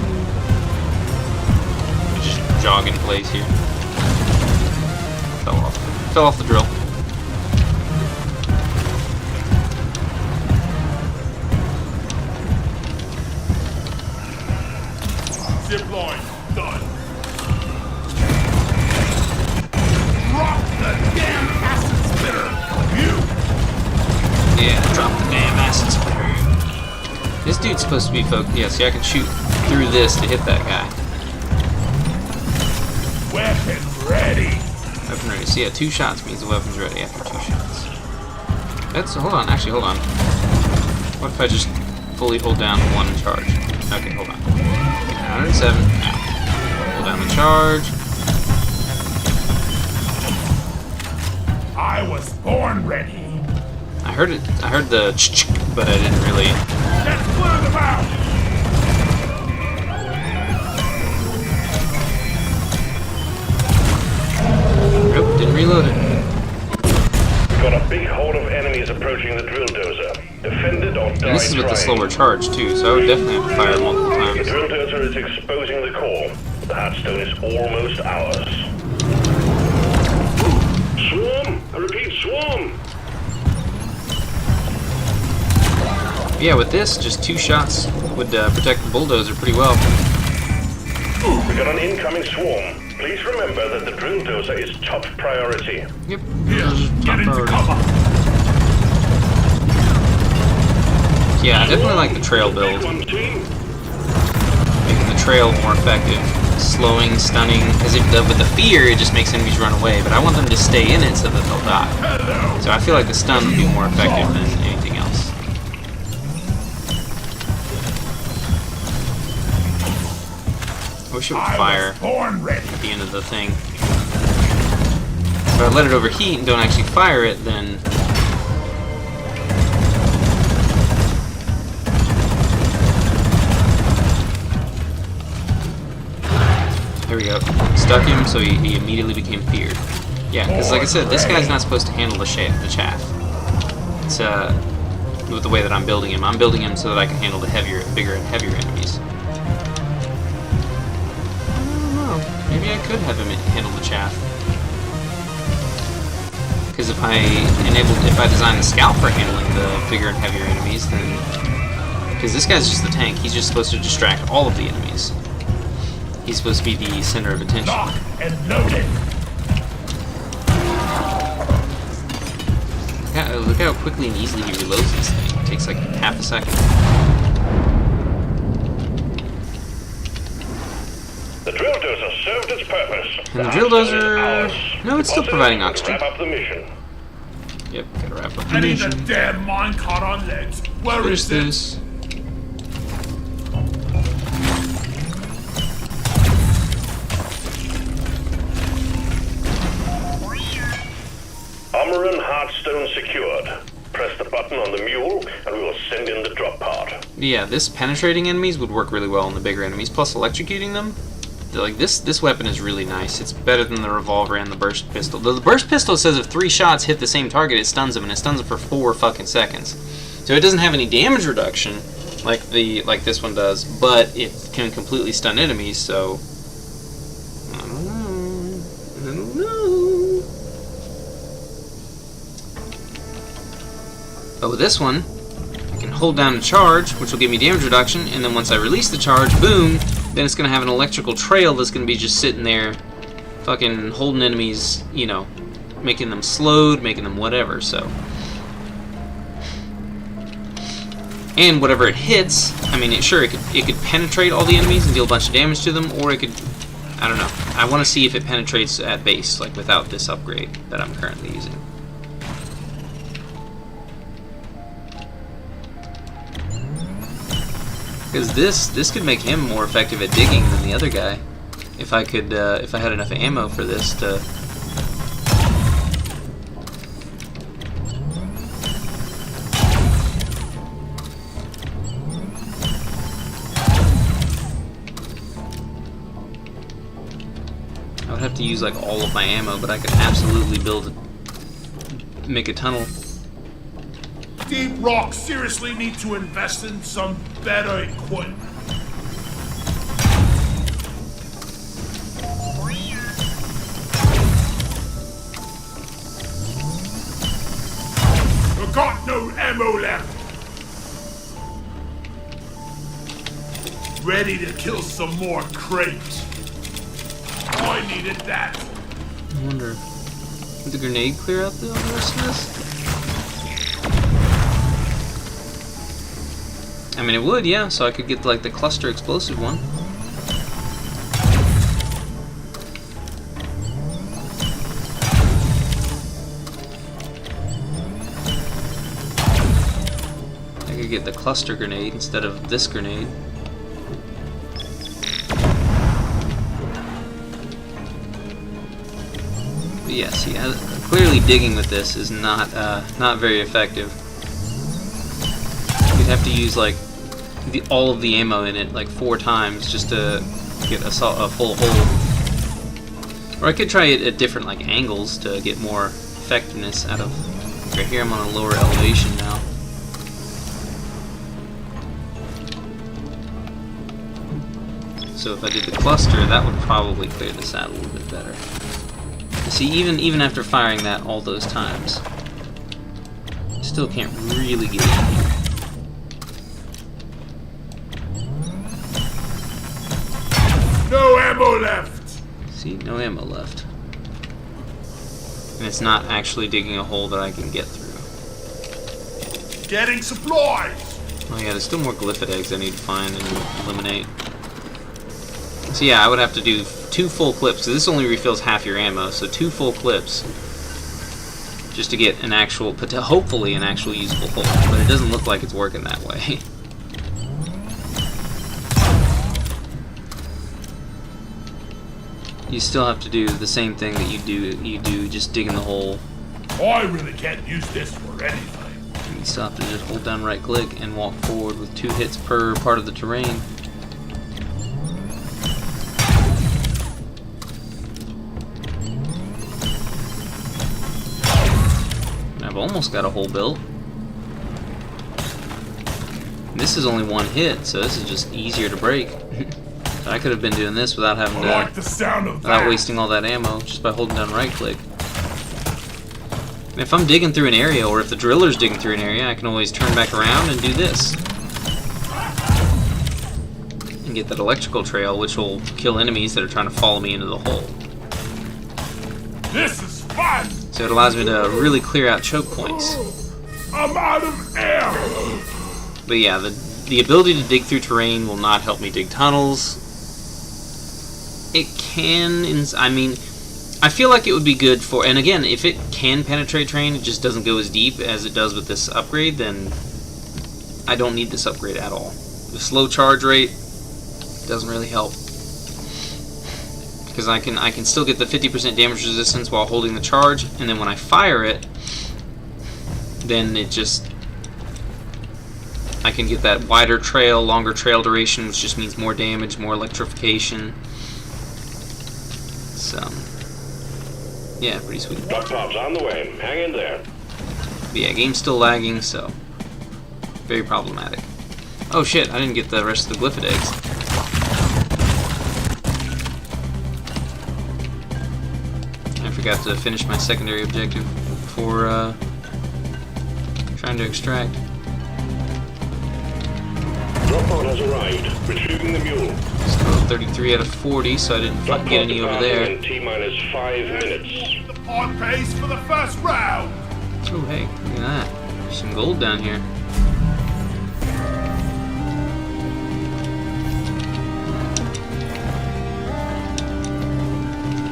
S1: Just jog in place here. Fell off. Fell off the drill.
S2: Zip line done. Drop the damn acid spitter. You.
S1: Yeah, drop the damn acid splitter. This dude's supposed to be focused. Yeah, see, I can shoot through this to hit that guy.
S2: Weapon ready.
S1: Weapon ready. See, yeah, 2 shots means the weapon's ready after 2 shots. That's, hold on, actually, hold on. What if I just fully hold down 1 and charge? Okay, hold on. 107. Hold down the charge.
S2: I was born ready.
S1: I heard it. I heard the ch-ch, but I didn't really.
S2: Let's clear them out.
S1: Nope, didn't reload it.
S3: We've got a big horde of enemies approaching the drill dozer. Defend it or die
S1: And this is with the
S3: trying.
S1: slower charge too, so I would definitely have to fire multiple
S3: The
S1: times.
S3: drill dozer is exposing the core. The Heartstone is almost ours. Swarm! I repeat, swarm!
S1: Yeah, with this, just 2 shots would protect the bulldozer pretty well.
S3: We got an incoming swarm. Please remember that the drill dozer is top priority.
S1: Yep.
S2: Here, get into
S1: priority.
S2: cover.
S1: Yeah, I definitely like the trail build,
S3: One team.
S1: making the trail more effective. Slowing, stunning, because with the fear, it just makes enemies run away, but I want them to stay in it so that they'll die.
S2: Hello.
S1: So I feel like the stun would be more effective than anything else. I wish it would
S2: I
S1: fire
S2: was born ready.
S1: at the end of the thing. If I let it overheat and don't actually fire it, then... There we go. Stuck him, so he immediately became feared. Yeah, because like I said, this guy's not supposed to handle the chaff. It's, with the way that I'm building him. I'm building him so that I can handle the bigger and heavier enemies. I don't know. Maybe I could have him handle the chaff. Because if I design the scout for handling the bigger and heavier enemies, then... Because this guy's just the tank, he's just supposed to distract all of the enemies. He's supposed to be the center of attention.
S2: Lock and loaded.
S1: Yeah, look how quickly and easily he reloads this thing. It takes like half a second.
S3: The drill dozer served its purpose.
S1: And the drill dozer... No, it's still providing oxygen.
S3: Wrap up the mission.
S1: Yep, gotta wrap up
S2: I
S1: the
S2: need the
S1: mission.
S2: damn minecart on legs. Where
S1: Finish
S2: is
S1: this.
S3: Armor and Heartstone secured. Press the button on the mule, and we will send in the drop pod.
S1: Yeah, this penetrating enemies would work really well on the bigger enemies, plus electrocuting them. Like this weapon is really nice. It's better than the revolver and the burst pistol. The burst pistol says if 3 shots hit the same target, it stuns them, and it stuns them for 4 fucking seconds. So it doesn't have any damage reduction like this one does, but it can completely stun enemies. So I don't know. But with this one, I can hold down the charge, which will give me damage reduction, and then once I release the charge, boom, then it's going to have an electrical trail that's going to be just sitting there, fucking holding enemies, you know, making them slowed, making them whatever, so. And whatever it hits, I mean, it could penetrate all the enemies and deal a bunch of damage to them, or it could, I don't know. I want to see if it penetrates at base, like without this upgrade that I'm currently using. Because this could make him more effective at digging than the other guy. If I could, if I had enough ammo for this to. I would have to use like all of my ammo, but I could absolutely make a tunnel.
S2: Deep Rock seriously need to invest in some better equipment. We got no ammo left. Ready to kill some more crates. I needed that.
S1: I wonder, would the grenade clear out the rest of this? I mean, it would, yeah, so I could get like the cluster explosive one. I could get the cluster grenade instead of this grenade. But yeah, see, clearly digging with this is not very effective. You'd have to use like all of the ammo in it like 4 times just to get a full hole. Or I could try it at different like angles to get more effectiveness out of. Right here I'm on a lower elevation now. So if I did the cluster, that would probably clear this out a little bit better. You see, even after firing that all those times, I still can't really get in here.
S2: No ammo left.
S1: See, no ammo left. And it's not actually digging a hole that I can get through.
S2: Getting supplies.
S1: Oh yeah, there's still more glyphid eggs I need to find and eliminate. So yeah, I would have to do 2 full clips, because this only refills half your ammo, so 2 full clips just to get an actual, hopefully an actual usable hole, but it doesn't look like it's working that way. You still have to do the same thing that you do just digging the hole.
S2: I really can't use this for anything.
S1: You still have to just hold down right click and walk forward with 2 hits per part of the terrain. I've almost got a hole built. This is only 1 hit, so this is just easier to break. I could have been doing this without having to,
S2: like the sound of
S1: without wasting all that ammo, just by holding down right click. And if I'm digging through an area, or if the driller's digging through an area, I can always turn back around and do this. And get that electrical trail, which will kill enemies that are trying to follow me into the hole.
S2: This is fun!
S1: So it allows me to really clear out choke points.
S2: I'm out of air!
S1: But yeah, the ability to dig through terrain will not help me dig tunnels. It can, I mean, I feel like it would be good for, and again, if it can penetrate terrain, it just doesn't go as deep as it does with this upgrade, then I don't need this upgrade at all. The slow charge rate doesn't really help. Because I can still get the 50% damage resistance while holding the charge, and then when I fire it, then it just, I can get that wider trail, longer trail duration, which just means more damage, more electrification. So, yeah, pretty sweet.
S3: Drop pops on the way. Hang in there.
S1: But yeah, game's still lagging, so very problematic. Oh shit, I didn't get the rest of the glyphid eggs. I forgot to finish my secondary objective before trying to extract.
S3: Drop pod has arrived. Retrieving the mule.
S1: Still 33 out of 40, so I didn't get any over there.
S3: In T-minus 5 minutes.
S2: The pod pays for the first round!
S1: Oh hey, look at that. There's some gold down here.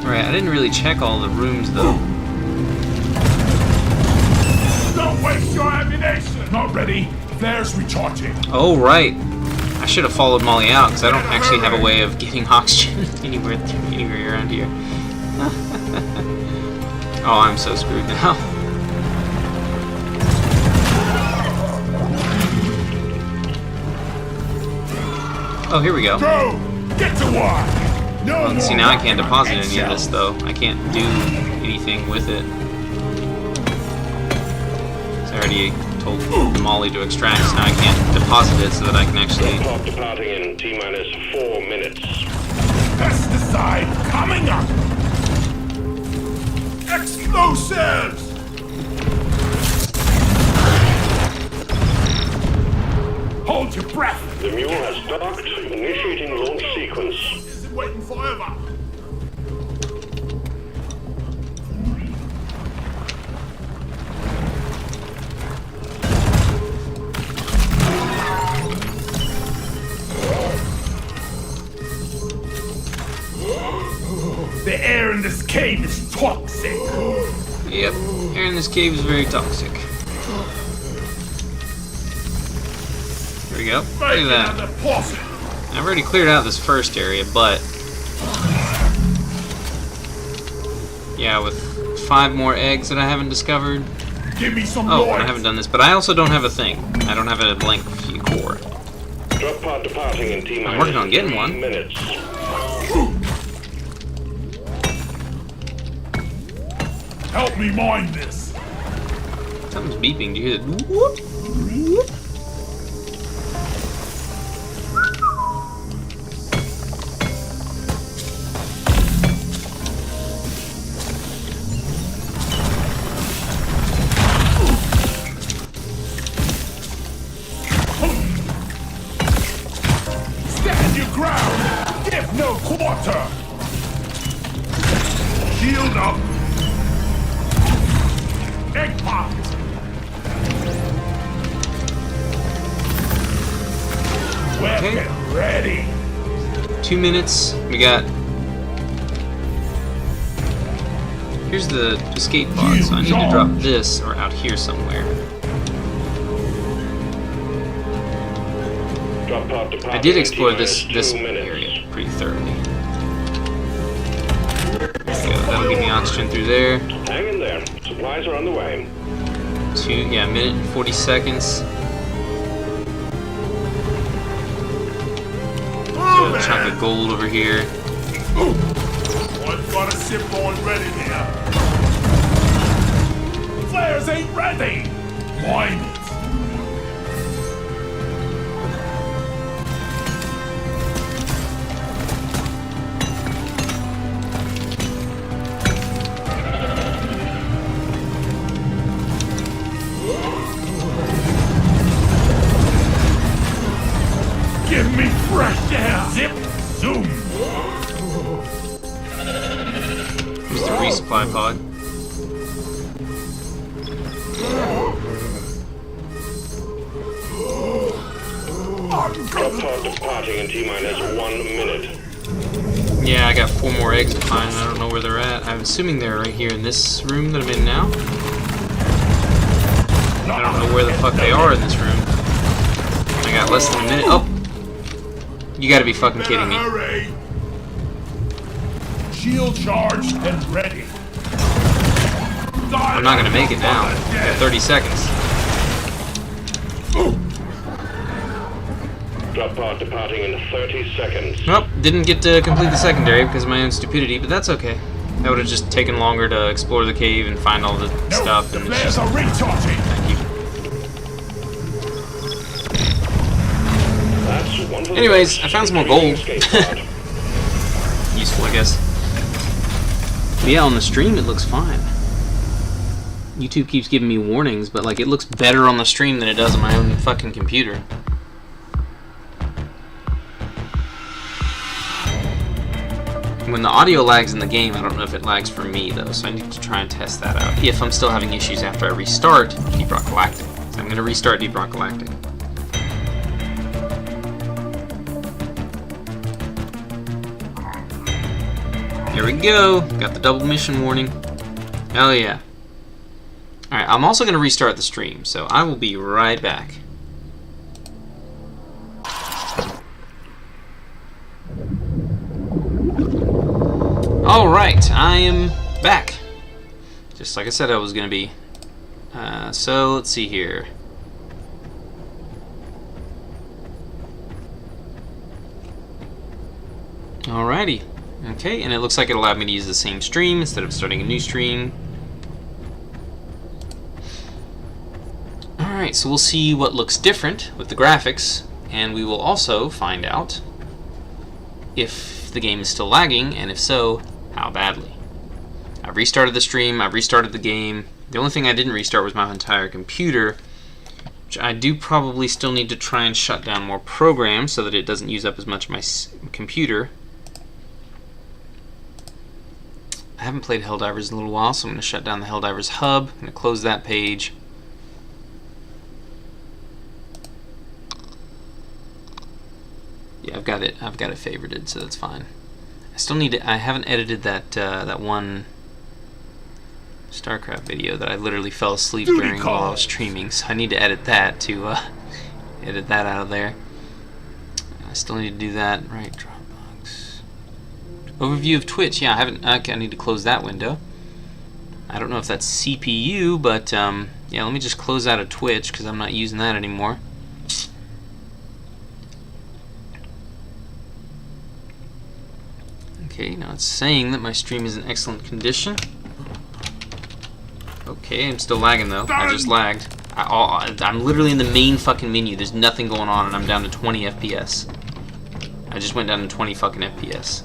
S1: Right, I didn't really check all the rooms though.
S2: Don't waste your ammunition! Not ready. There's recharging.
S1: Oh right. I should have followed Molly out because I don't actually have a way of getting oxygen anywhere around here. Oh, I'm so screwed now. Oh, here we go.
S2: Go! Get to work! No
S1: Well, see,
S2: more
S1: now I can't
S2: walking
S1: deposit
S2: on
S1: any of this,
S2: eggshells.
S1: though. I can't do anything with it. So I already told the Molly to extract, so now I can't deposit it so that I can actually...
S3: Drop pod departing in T-minus 4 minutes.
S2: Pesticide coming up! Explosives! Hold your breath!
S3: The mule has docked, initiating launch sequence.
S2: Isn't waiting forever. The air in this cave is toxic.
S1: Yep, air in this cave is very toxic. Here we go. Look
S2: Make
S1: at
S2: it
S1: that.
S2: a deposit.
S1: I've already cleared out this first area, but... yeah, with 5 more eggs that I haven't discovered.
S2: Give me some
S1: Oh,
S2: noise.
S1: and I haven't done this, but I also don't have a thing. I don't have a blank core.
S3: Drop pod departing in T-minus
S1: I'm working on getting
S3: 3
S1: one.
S3: minutes.
S2: Help me mine this.
S1: Something's beeping. Do you hear that? Whoop, whoop.
S2: Stand your ground. Give no quarter. Shield up. Egg popped.
S1: Okay.
S2: Weapon ready.
S1: 2 minutes. We got... here's the escape pod, so I need to drop this or out here somewhere.
S3: Drop pod departing
S1: I did
S3: in
S1: explore
S3: T-minus
S1: this
S3: 2 minutes.
S1: area pretty thoroughly. So that'll give me oxygen through there.
S3: Hang in there. Supplies are on the way.
S1: Minute and 40 seconds.
S2: Move
S1: A chunk of gold over here.
S2: I've got a sip going ready here. Flares ain't ready. Mine it. Give me fresh air. Zip, zoom.
S1: Here's the resupply pod.
S3: Drop pod departing in T-minus 1 minute.
S1: Yeah, I got 4 more eggs to find. I don't know where they're at. I'm assuming they're right here in this room that I'm in now. I don't know where the fuck they are in this room. I got less than a minute. Oh! You gotta be fucking kidding me.
S2: Hurry. Shield charged and ready.
S1: I'm not gonna make it now. I got 30 seconds.
S3: Drop pod departing in 30 seconds.
S1: Nope, didn't get to complete the secondary because of my own stupidity, but that's okay. That would have just taken longer to explore the cave and find all the stuff.
S2: The
S1: And it's
S2: flares
S1: just...
S2: are recharging.
S1: Thank you.
S3: That's one for the
S1: Anyways,
S3: books.
S1: I found some more
S3: Including
S1: gold.
S3: escape pod.
S1: Useful, I guess. But yeah, on the stream it looks fine. YouTube keeps giving me warnings, but like it looks better on the stream than it does on my own fucking computer. When the audio lags in the game, I don't know if it lags for me though, so I need to try and test that out. If I'm still having issues after I restart Deep Rock Galactic. So I'm going to restart Deep Rock Galactic. Here we go. Got the double mission warning. Hell yeah. Alright, I'm also going to restart the stream, so I will be right back. Alright, I am back. Just like I said I was going to be. So, let's see here. Alrighty. Okay, and it looks like it allowed me to use the same stream instead of starting a new stream. Alright, so we'll see what looks different with the graphics, and we will also find out if the game is still lagging, and if so, how badly. I've restarted the stream, I've restarted the game. The only thing I didn't restart was my entire computer, which I do probably still need to try and shut down more programs so that it doesn't use up as much of my computer. I haven't played Helldivers in a little while, so I'm going to shut down the Helldivers hub. I'm going to close that page. Yeah, I've got it favorited, so that's fine. I still need to. I haven't edited that one StarCraft video that I literally fell asleep during while I was streaming, so I need to edit that to edit that out of there. I still need to do that. Right, Dropbox. Overview of Twitch. Yeah, I haven't. I need to close that window. I don't know if that's CPU, but yeah, let me just close out of Twitch because I'm not using that anymore. Okay, now it's saying that my stream is in excellent condition. Okay, I'm still lagging though. I just lagged. I'm literally in the main fucking menu. There's nothing going on, and I'm down to 20 FPS. I just went down to 20 fucking FPS.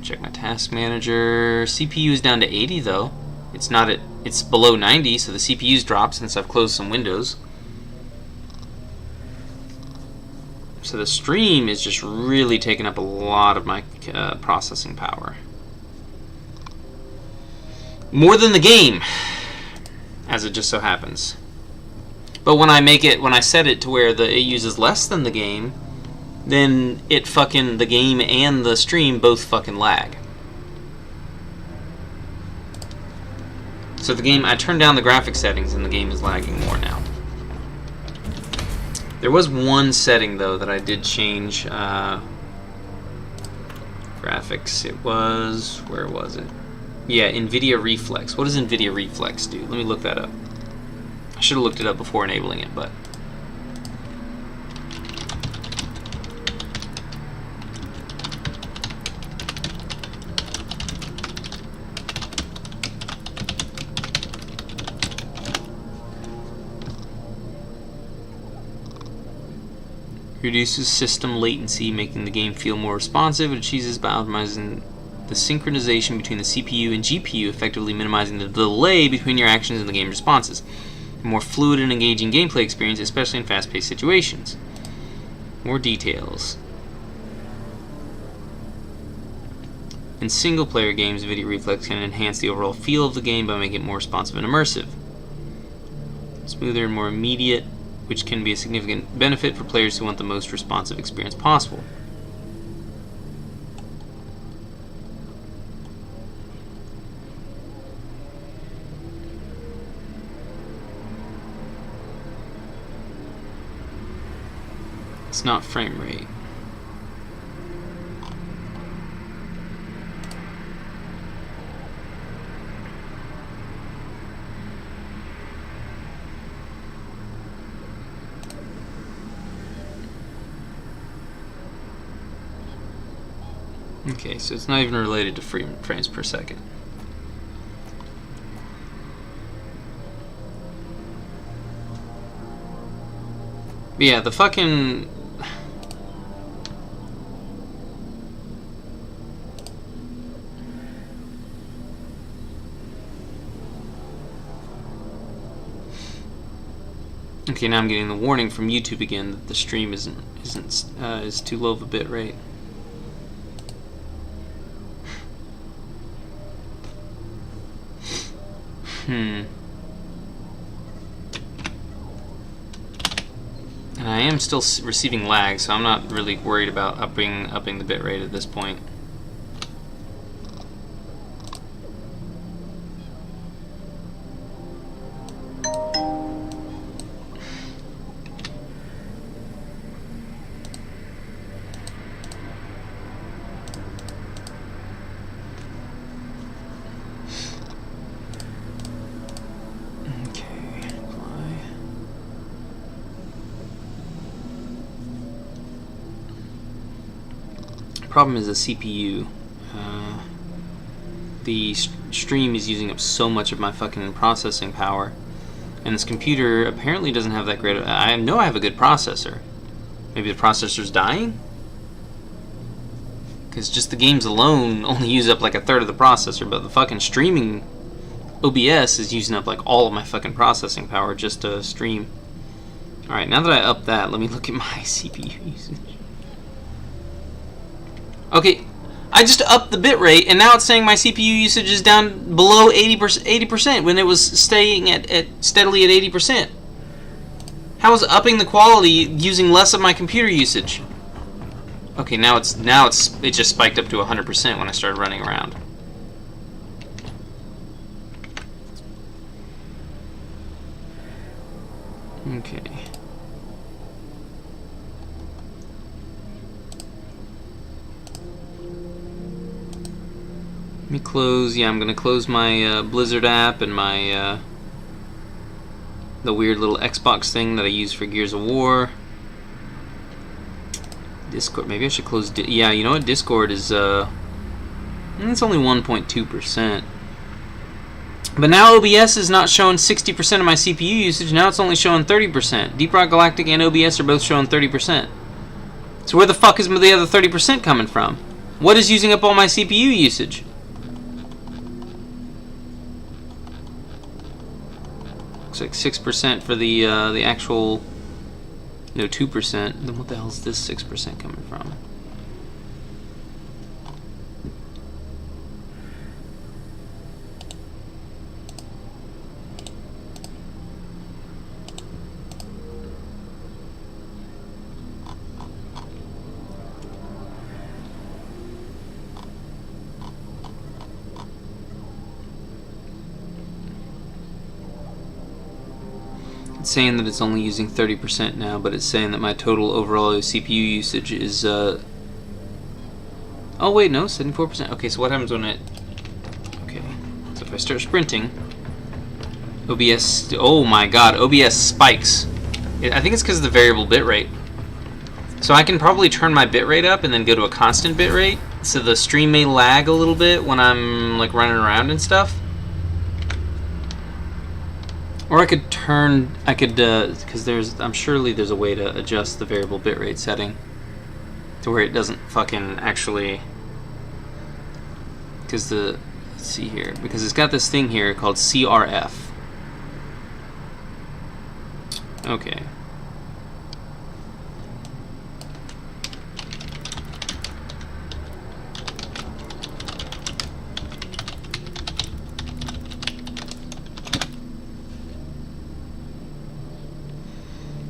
S1: Check my task manager. CPU is down to 80 though. It's not at. It's below 90, so the CPU's dropped since I've closed some windows. So the stream is just really taking up a lot of my processing power. More than the game, as it just so happens. But when I set it to where it uses less than the game, then the game and the stream both fucking lag. So the game, I turned down the graphic settings and the game is lagging more now. There was one setting though that I did change. Graphics. It was, where was it? Yeah, NVIDIA Reflex. What does NVIDIA Reflex do? Let me look that up. I should have looked it up before enabling it, but reduces system latency, making the game feel more responsive. It achieves by optimizing the synchronization between the CPU and GPU, effectively minimizing the delay between your actions and the game responses. A more fluid and engaging gameplay experience, especially in fast-paced situations. More details. In single-player games, Video Reflex can enhance the overall feel of the game by making it more responsive and immersive. Smoother and more immediate, which can be a significant benefit for players who want the most responsive experience possible. It's not frame rate. Okay, so it's not even related to frames per second. But yeah, the fucking... Okay, now I'm getting the warning from YouTube again that the stream is too low of a bit rate. And I am still receiving lag, so I'm not really worried about upping the bitrate at this point. problem is the CPU. The stream is using up so much of my fucking processing power, and this computer apparently doesn't have that great. I know I have a good processor. Maybe the processor's dying? Because just the games alone only use up like a third of the processor, but the fucking streaming OBS is using up like all of my fucking processing power just to stream. Alright, now that I up that, let me look at my CPU usage. Okay, I just upped the bitrate, and now it's saying my CPU usage is down below 80% when it was staying at steadily at 80%. How is upping the quality using less of my computer usage? Okay, it just spiked up to 100% when I started running around. Okay. Let me close. Yeah, I'm gonna close my Blizzard app and my the weird little Xbox thing that I use for Gears of War. Discord. Maybe I should close. Yeah, you know what? Discord is it's only 1.2%. But now OBS is not showing 60% of my CPU usage. Now it's only showing 30%. Deep Rock Galactic and OBS are both showing 30%. So where the fuck is the other 30% coming from? What is using up all my CPU usage? Looks like 6% for the actual. No, 2%. Then what the hell is this 6% coming from? It's saying that it's only using 30% now, but it's saying that my total overall CPU usage is oh wait, no, 74%. Okay, so what happens when okay, so if I start sprinting, OBS, oh my god, OBS spikes. I think it's because of the variable bitrate. So I can probably turn my bitrate up and then go to a constant bitrate, so the stream may lag a little bit when I'm like running around and stuff. Or I could because I'm surely there's a way to adjust the variable bitrate setting to where it doesn't fucking actually, let's see here, because it's got this thing here called CRF. Okay.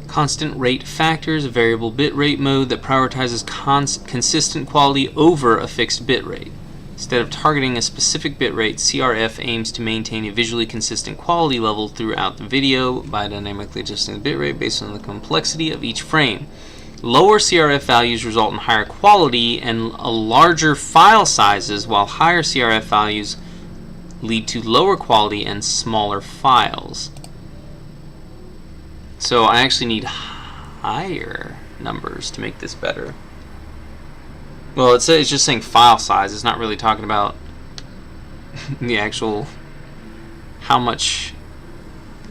S1: Constant rate factors, a variable bitrate mode that prioritizes consistent quality over a fixed bitrate. Instead of targeting a specific bitrate, CRF aims to maintain a visually consistent quality level throughout the video by dynamically adjusting the bitrate based on the complexity of each frame. Lower CRF values result in higher quality and larger file sizes, while higher CRF values lead to lower quality and smaller files. So I actually need higher numbers to make this better. Well, it's just saying file size. It's not really talking about the actual how much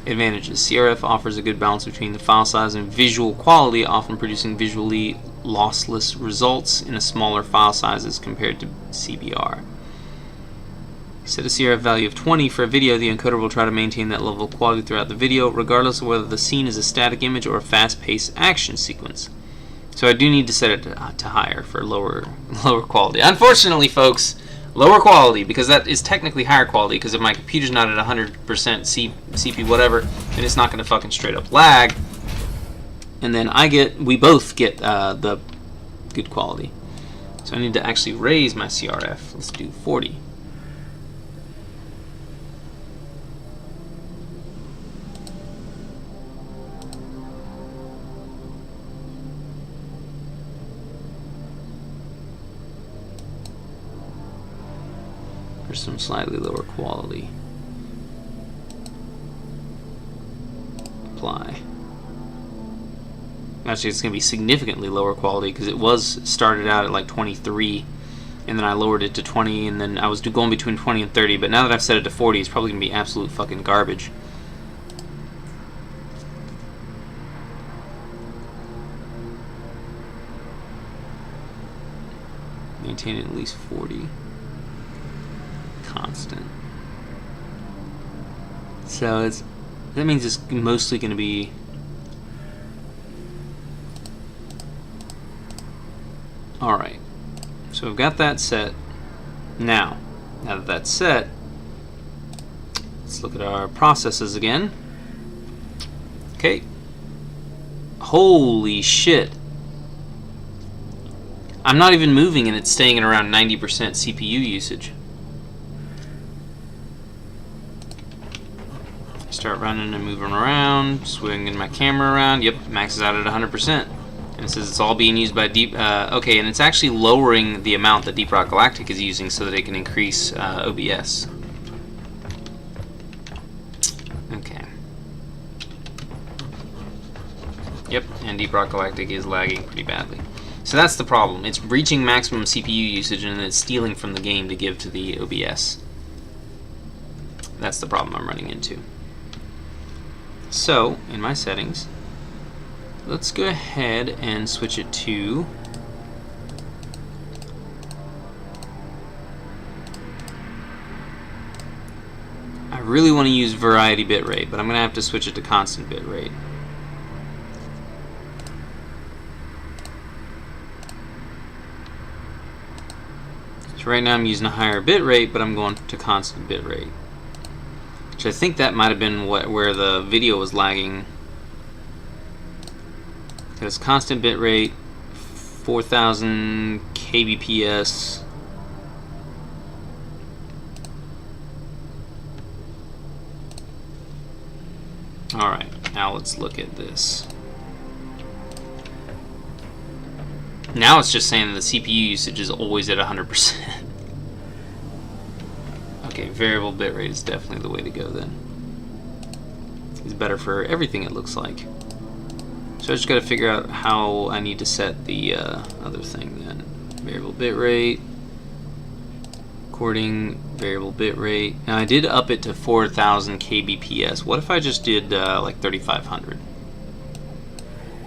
S1: advantages. CRF offers a good balance between the file size and visual quality, often producing visually lossless results in a smaller file sizes compared to CBR. Set a CRF value of 20 for a video. The encoder will try to maintain that level of quality throughout the video, regardless of whether the scene is a static image or a fast-paced action sequence. So I do need to set it to higher for lower quality. Unfortunately, folks, lower quality, because that is technically higher quality, because if my computer's not at 100% CPU whatever, then it's not going to fucking straight up lag. And then we both get the good quality. So I need to actually raise my CRF. Let's do 40. For some slightly lower quality. Apply. Actually, it's going to be significantly lower quality because it was started out at like 23, and then I lowered it to 20, and then I was going between 20 and 30. But now that I've set it to 40, it's probably going to be absolute fucking garbage. Maintain it at least 40. Constant. So that means it's mostly going to be alright. So we've got that set. Now that that's set, let's look at our processes again. Okay. Holy shit. I'm not even moving and it's staying at around 90% CPU usage. Start running and moving around, swinging my camera around. Yep, maxes out at 100%. And it says it's all being used by Deep... okay, and it's actually lowering the amount that Deep Rock Galactic is using so that it can increase OBS. Okay. Yep, and Deep Rock Galactic is lagging pretty badly. So that's the problem. It's reaching maximum CPU usage and it's stealing from the game to give to the OBS. That's the problem I'm running into. So, in my settings, let's go ahead and switch it to I really want to use variety bitrate, but I'm going to have to switch it to constant bitrate. So right now I'm using a higher bitrate, but I'm going to constant bitrate. Which I think that might have been where the video was lagging. Because constant bitrate, 4000 kbps. Alright, now let's look at this. Now it's just saying that the CPU usage is always at 100%. Okay, variable bitrate is definitely the way to go then. It's better for everything, it looks like. So I just got to figure out how I need to set the other thing then. Variable bitrate, recording, variable bitrate. Now I did up it to 4000 kbps. What if I just did like 3500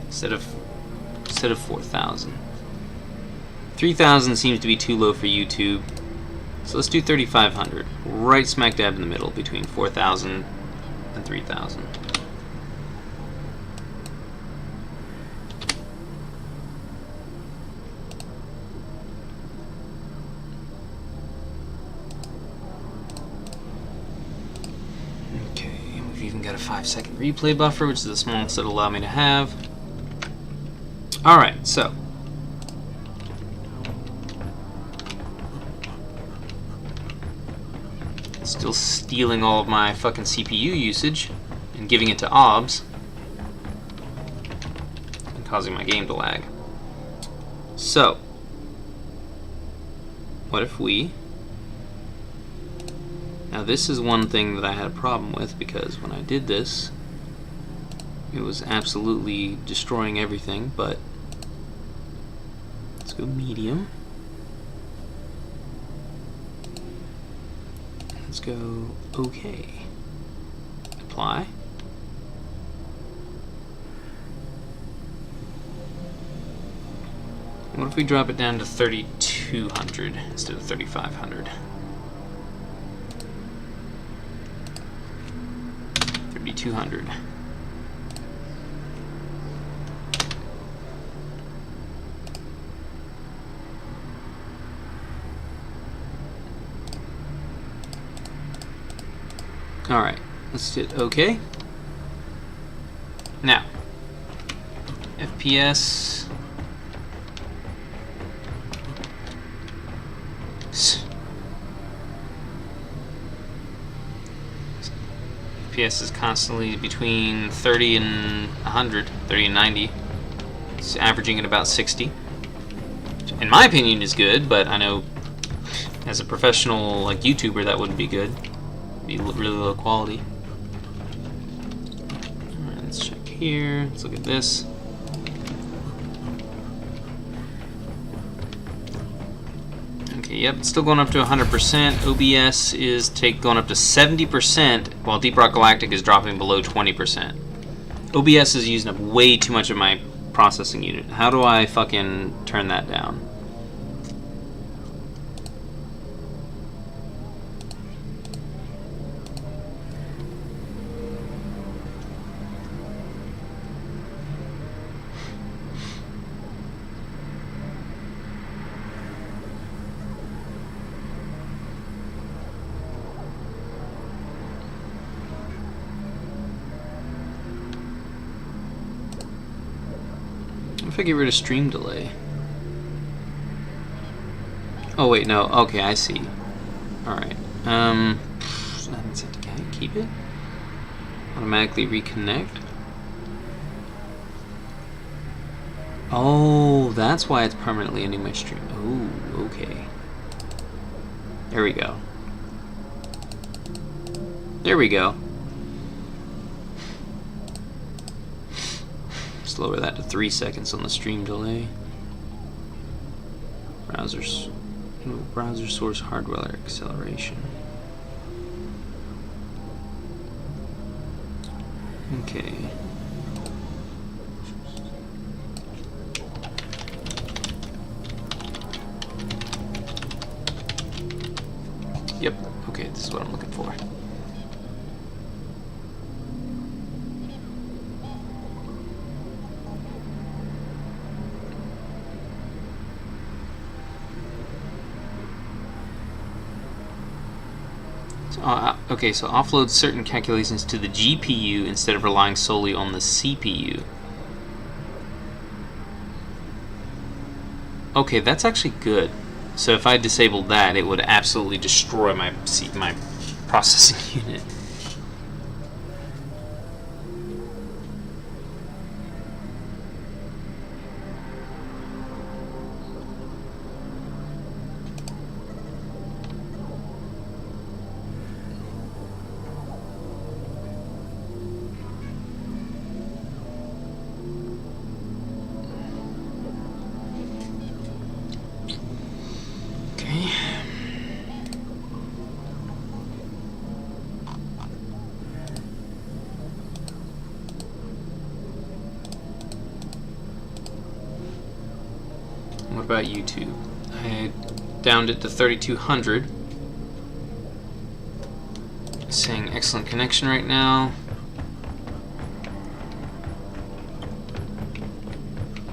S1: instead of 4000? 3000 seems to be too low for YouTube. So let's do 3500, right smack dab in the middle between 4000 and 3000. Okay, and we've even got a 5-second replay buffer, which is the smallest it'll allow me to have. Alright, so still stealing all of my fucking CPU usage and giving it to OBS and causing my game to lag. So, what if we... Now this is one thing that I had a problem with because when I did this, it was absolutely destroying everything, but let's go medium. Let's go OK. Apply. What if we drop it down to 3200 instead of 3500? 3200. Alright, let's hit OK. Now, FPS. FPS is constantly between 30 and 100, 30 and 90. It's averaging at about 60. In my opinion is good, but I know as a professional like YouTuber that wouldn't be good. Be really low quality. Alright, let's check here. Let's look at this. Okay, yep, it's still going up to 100%. OBS is going up to 70%, while Deep Rock Galactic is dropping below 20%. OBS is using up way too much of my processing unit. How do I fucking turn that down? If I get rid of stream delay. Oh wait, no. Okay, I see. All right. Can I keep it? Automatically reconnect. Oh, that's why it's permanently ending my stream. Oh, okay. There we go. There we go. Let's lower that to 3 seconds on the stream delay. Browser source hardware acceleration. Okay. Yep. Okay, this is what I'm looking for. Okay, so offload certain calculations to the GPU instead of relying solely on the CPU. Okay, that's actually good. So if I disabled that, it would absolutely destroy my processing unit. What about YouTube? I downed it to 3200. Saying excellent connection right now.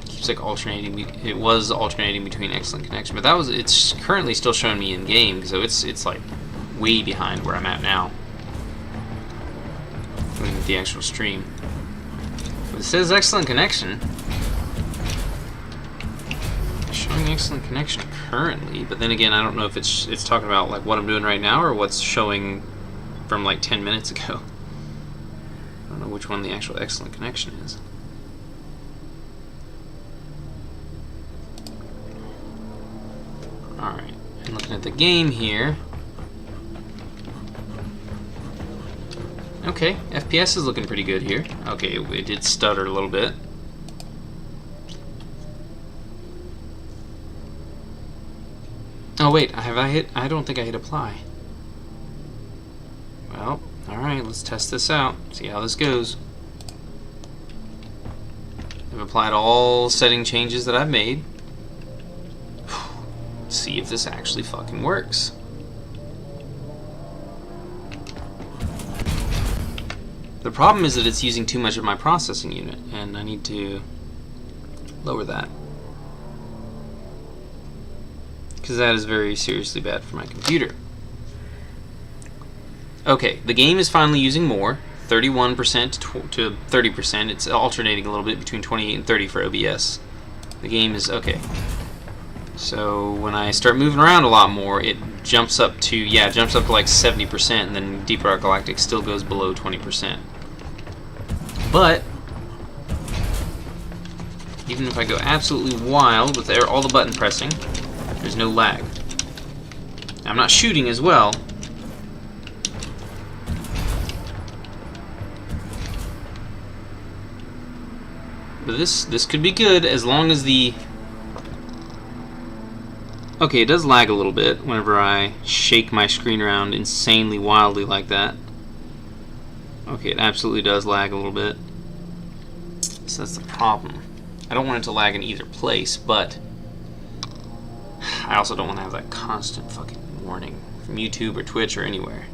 S1: Keeps like alternating. It was alternating between excellent connection, but it's currently still showing me in game, so it's like way behind where I'm at now. Looking at the actual stream. But it says excellent connection. Excellent connection currently, but then again, I don't know if it's talking about like what I'm doing right now or what's showing from like 10 minutes ago. I don't know which one the actual excellent connection is. Alright, and looking at the game here. Okay, FPS is looking pretty good here. Okay, it did stutter a little bit. Oh wait, have I hit? I don't think I hit apply. Well, alright, let's test this out. See how this goes. I've applied all setting changes that I've made. See if this actually fucking works. The problem is that it's using too much of my processing unit, and I need to lower that. Because that is very seriously bad for my computer. Okay, the game is finally using more, 31% to 30%. It's alternating a little bit between 28 and 30 for OBS. The game is okay. So when I start moving around a lot more, it jumps up to like 70%, and then Deep Rock Galactic still goes below 20%. But even if I go absolutely wild with all the button pressing, there's no lag. I'm not shooting as well. But this could be good as long as the Okay, it does lag a little bit whenever I shake my screen around insanely wildly like that. Okay, it absolutely does lag a little bit. So that's the problem. I don't want it to lag in either place, but I also don't want to have that constant fucking warning from YouTube or Twitch or anywhere.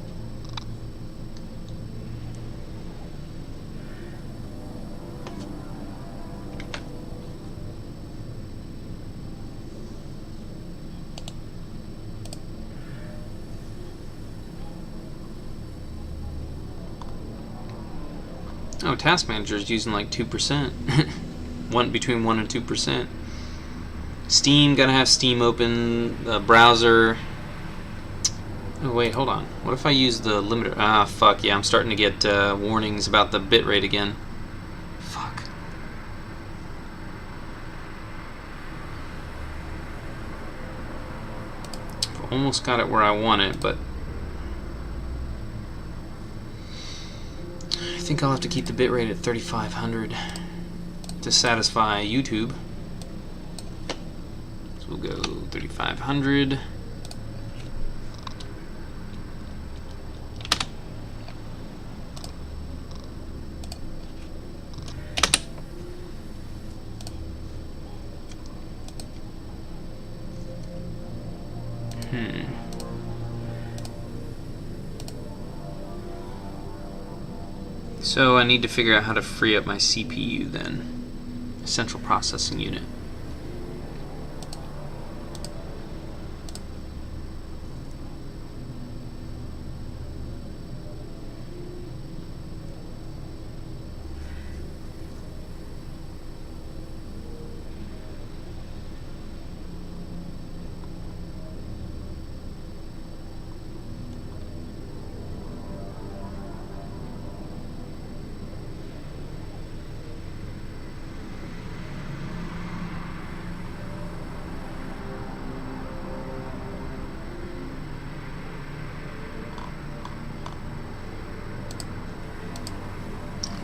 S1: Oh, Task Manager is using like 2%. Between 1 and 2%. Steam, gotta have Steam open. The browser. Oh, wait, hold on. What if I use the limiter? Ah, fuck, yeah, I'm starting to get warnings about the bitrate again. Fuck. Almost got it where I want it, but I think I'll have to keep the bitrate at 3500 to satisfy YouTube. So we'll go 3500. So I need to figure out how to free up my CPU then. Central Processing Unit.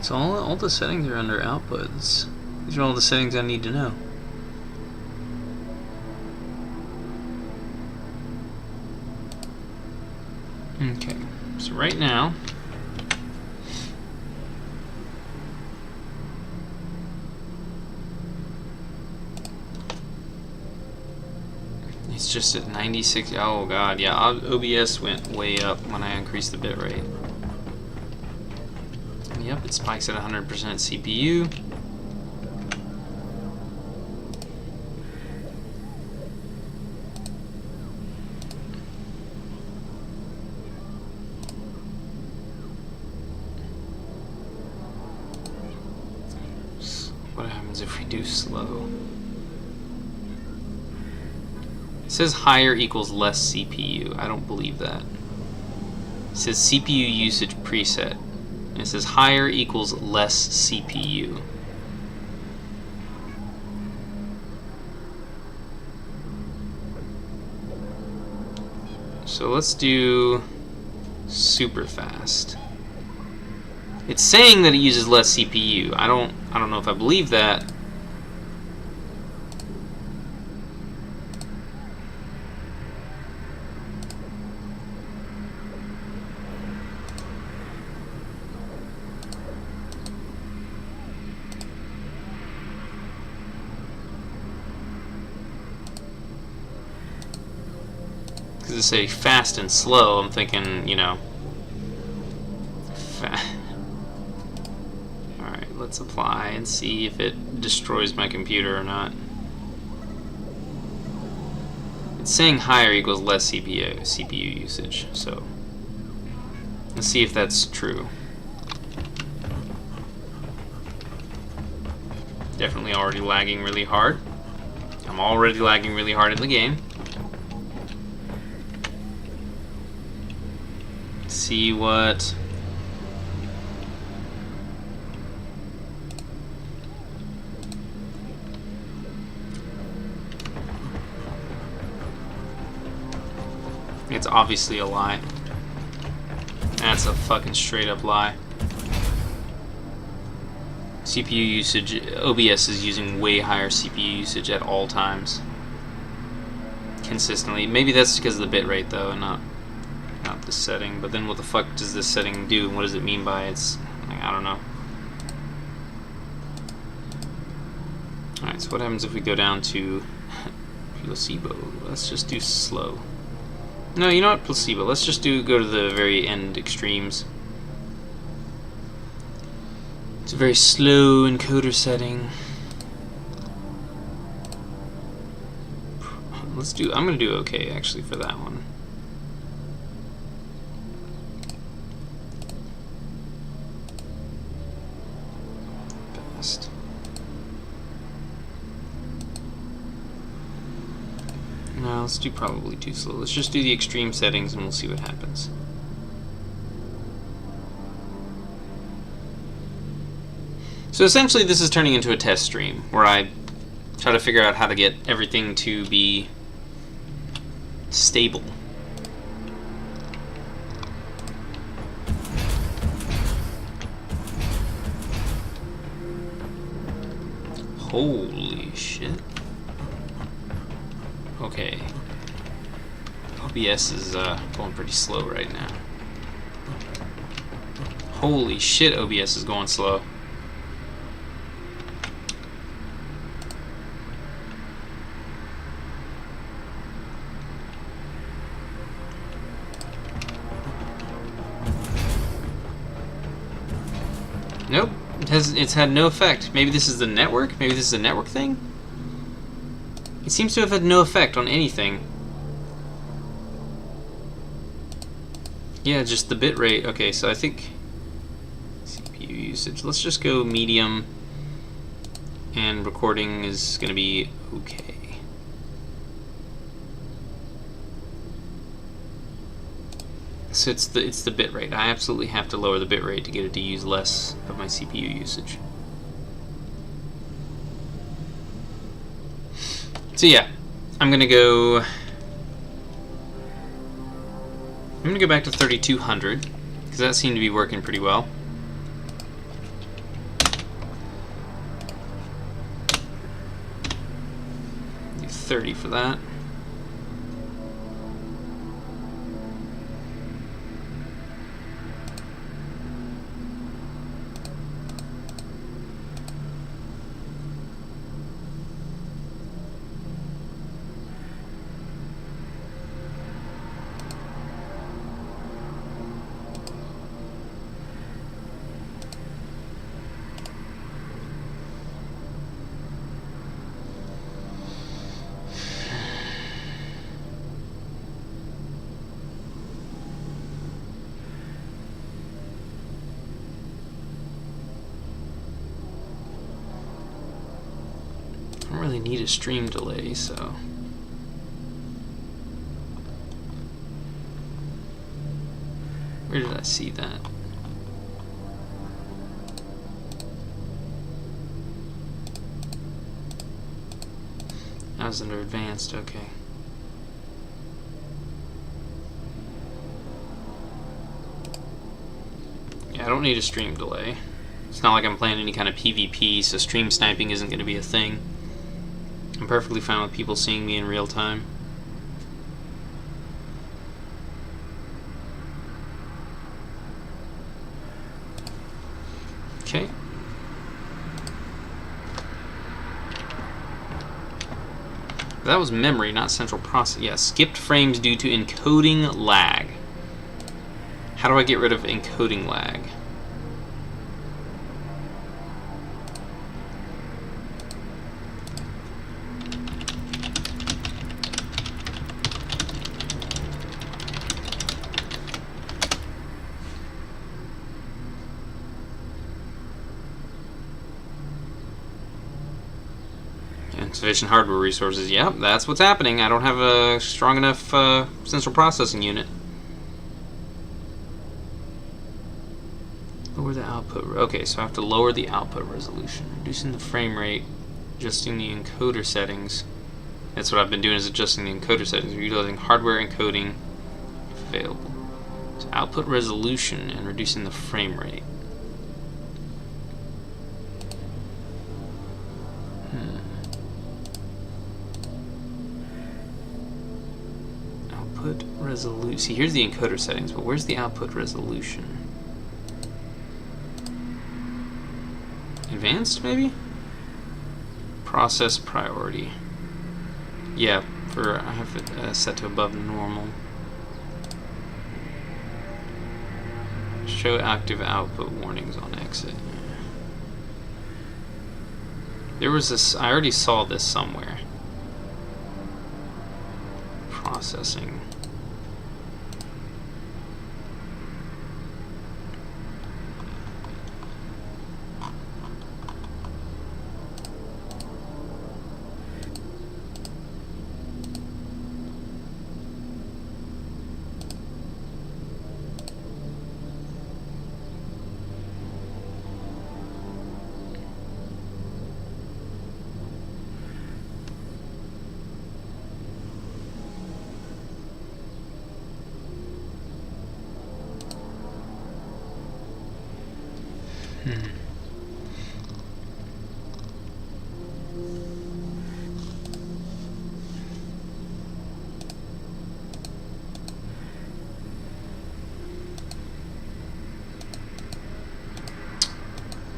S1: So all the settings are under outputs. These are all the settings I need to know. Okay, so right now, it's just at 96. Oh god, yeah, OBS went way up when I increased the bitrate. Yep, it spikes at 100% CPU. What happens if we do slow? It says higher equals less CPU. I don't believe that. It says CPU usage preset. And it says higher equals less CPU. So let's do super fast. It's saying that it uses less CPU. I don't know if I believe that. To say fast and slow, I'm thinking, you know, alright, let's apply and see if it destroys my computer or not. It's saying higher equals less CPU usage, so let's see if that's true. Definitely already lagging really hard. I'm already lagging really hard in the game. See what it's obviously a lie. That's a fucking straight up lie. CPU usage, OBS is using way higher CPU usage at all times. consistently. Maybe that's because of the bitrate though, and not this setting. But then what the fuck does this setting do, and what does it mean by it's, like, I don't know. Alright, so what happens if we go down to placebo? Let's just do slow. No, you know what? Placebo. Let's just go to the very end extremes. It's a very slow encoder setting. I'm gonna do okay actually for that one. Best. No, let's do probably too slow. Let's just do the extreme settings and we'll see what happens. So essentially this is turning into a test stream where I try to figure out how to get everything to be stable. Holy shit. Okay. OBS is going pretty slow right now. Holy shit, OBS is going slow. Nope, it's had no effect. Maybe this is the network? Maybe this is a network thing? It seems to have had no effect on anything. Yeah, just the bitrate. Okay, so I think CPU usage. Let's just go medium, and recording is going to be okay. So it's the bitrate. I absolutely have to lower the bitrate to get it to use less of my CPU usage. So yeah, I'm gonna go back to 3200 because that seemed to be working pretty well. Do 30 for that. I don't really need a stream delay, so where did I see that? I was under advanced, okay. Yeah, I don't need a stream delay. It's not like I'm playing any kind of PvP, so stream sniping isn't going to be a thing. I'm perfectly fine with people seeing me in real time. Okay. That was memory, not central process. Yeah, skipped frames due to encoding lag. How do I get rid of encoding lag? Insufficient hardware resources. Yep, that's what's happening. I don't have a strong enough central processing unit. Lower the output. Okay, so I have to lower the output resolution. Reducing the frame rate. Adjusting the encoder settings. That's what I've been doing, is adjusting the encoder settings. We're utilizing hardware encoding if available. So output resolution and reducing the frame rate. Output resolution. See, here's the encoder settings, but where's the output resolution? Advanced, maybe? Process priority. Yeah, I have it set to above normal. Show active output warnings on exit. There was this, I already saw this somewhere. Processing.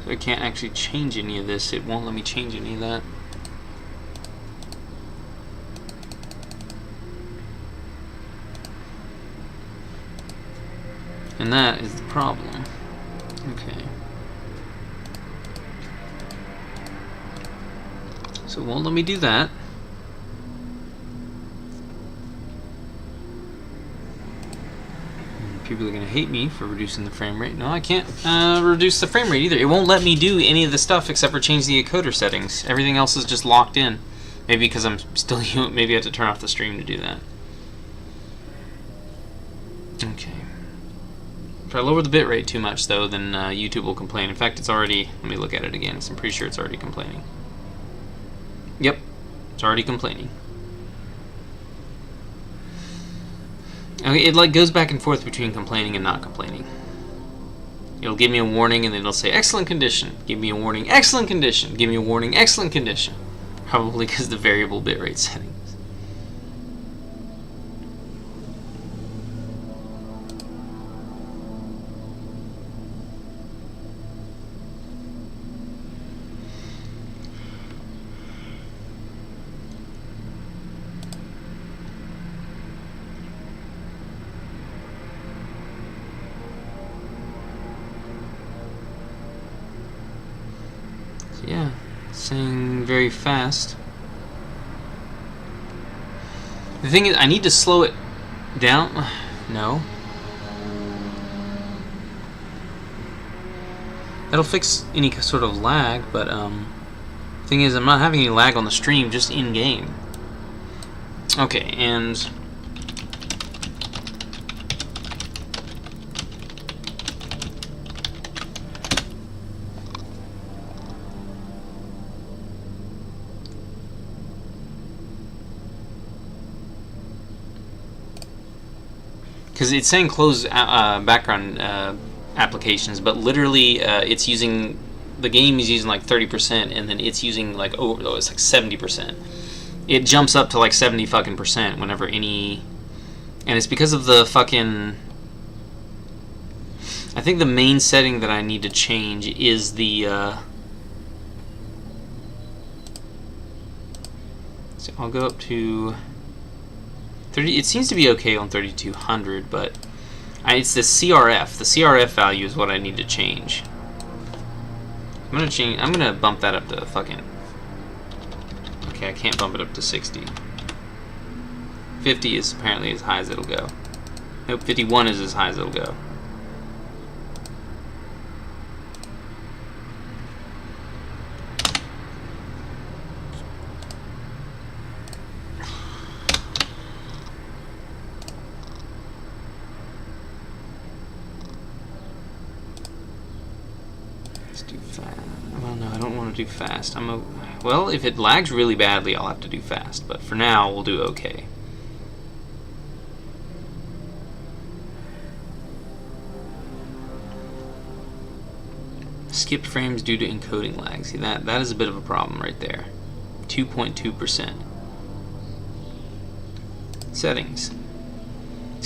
S1: So I can't actually change any of this. It won't let me change any of that. And that is the problem. Okay. So it won't let me do that. People are going to hate me for reducing the frame rate. No, I can't reduce the frame rate either. It won't let me do any of the stuff except for change the encoder settings. Everything else is just locked in. Maybe because I'm still... Maybe I have to turn off the stream to do that. Okay. If I lower the bitrate too much, though, then YouTube will complain. In fact, it's already... Let me look at it again. I'm pretty sure it's already complaining. Yep. It's already complaining. Okay, it like goes back and forth between complaining and not complaining. It'll give me a warning and then it'll say excellent condition. Give me a warning, excellent condition. Give me a warning, excellent condition. Probably because the variable bitrate settings. Yeah, saying very fast. The thing is, I need to slow it down. No. That'll fix any sort of lag, but the thing is, I'm not having any lag on the stream, just in game. Okay, and because it's saying close background applications, but literally it's using, the game is using like 30%, and then it's using like, oh, it's like 70%. It jumps up to like 70 fucking percent whenever any, and it's because of the fucking, I think the main setting that I need to change is the so I'll go up to 30, it seems to be okay on 3200, but it's the CRF. The CRF value is what I need to change. I'm gonna bump that up to fucking, okay, I can't bump it up to 60. 50 is apparently as high as it'll go. Nope, 51 is as high as it'll go. Do fast. Well, if it lags really badly, I'll have to do fast, but for now, we'll do okay. Skipped frames due to encoding lag. See, that is a bit of a problem right there. 2.2%. Settings.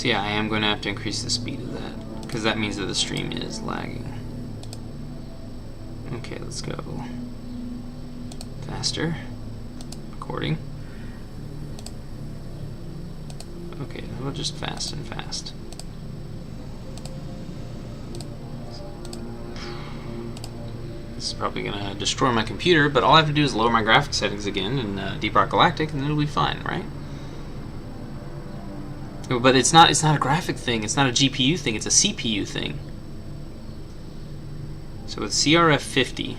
S1: So yeah, I am going to have to increase the speed of that, because that means that the stream is lagging. Okay, let's go faster. Recording. Okay, well, just fast and fast. This is probably going to destroy my computer, but all I have to do is lower my graphics settings again in Deep Rock Galactic, and then it'll be fine, right? But it's not a graphic thing, it's not a GPU thing, it's a CPU thing. So with CRF 50,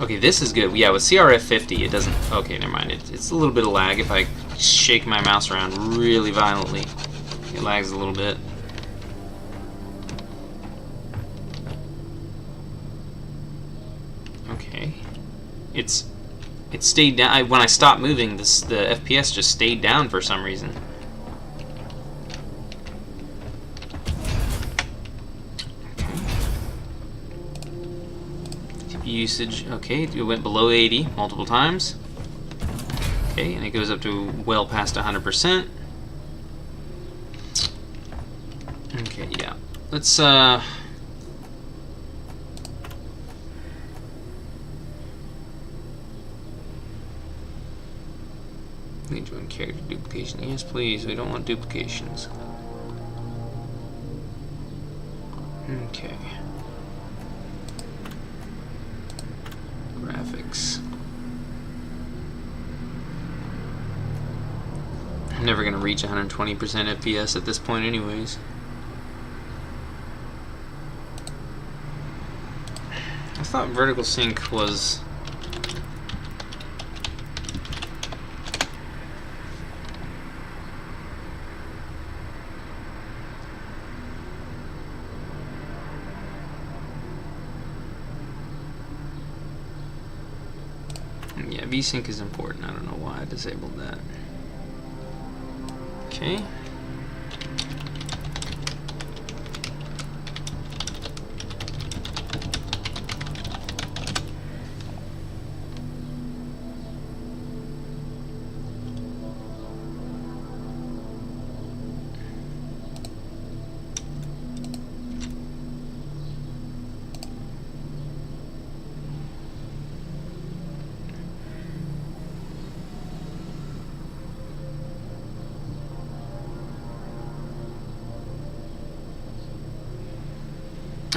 S1: okay, this is good. Yeah, with CRF 50, it doesn't. Okay, never mind. It's a little bit of lag if I shake my mouse around really violently. It lags a little bit. Okay, it stayed down. When I stopped moving, the FPS just stayed down for some reason. Usage, okay, it went below 80 multiple times. Okay, and it goes up to well past 100%. Okay, yeah. Let's need to character duplication. Yes, please. We don't want duplications. Okay. Graphics. I'm never gonna reach 120% FPS at this point anyways. I thought vertical sync was... Yeah, VSync is important. I don't know why I disabled that. Okay.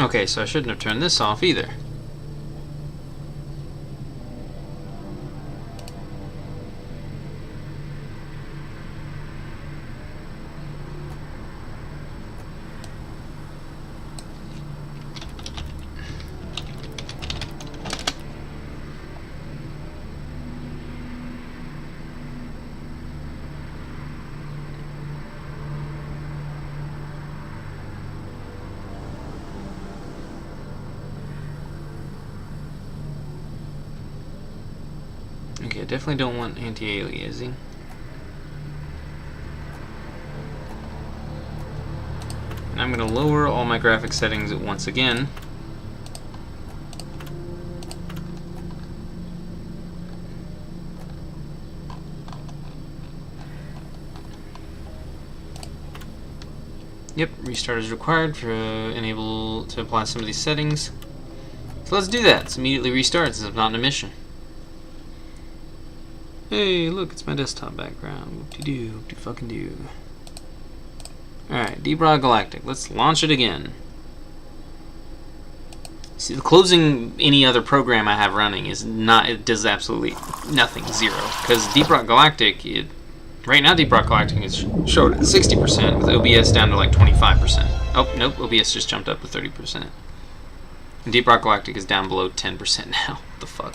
S1: Okay, so I shouldn't have turned this off either. Okay, I definitely don't want anti-aliasing. And I'm going to lower all my graphic settings once again. Yep, restart is required for enable to apply some of these settings. So let's do that. Let's immediately restart since I'm not in a mission. Hey, look, it's my desktop background. Whoop-de-doo, whoop-de-fucking-doo. Alright, Deep Rock Galactic. Let's launch it again. See, the closing any other program I have running is not, it does absolutely nothing, zero. Because Deep Rock Galactic, right now Deep Rock Galactic is showed at 60% with OBS down to like 25%. Oh, nope, OBS just jumped up to 30%. And Deep Rock Galactic is down below 10% now. What the fuck?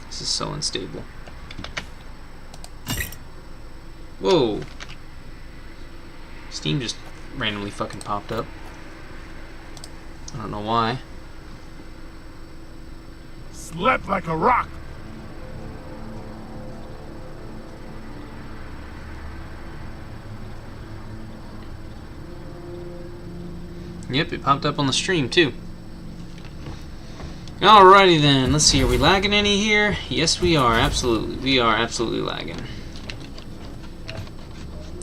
S1: This is so unstable. Whoa. Steam just randomly fucking popped up. I don't know why.
S2: Slept like a rock.
S1: Yep, it popped up on the stream too. Alrighty then, let's see, are we lagging any here? Yes we are, absolutely. We are absolutely lagging.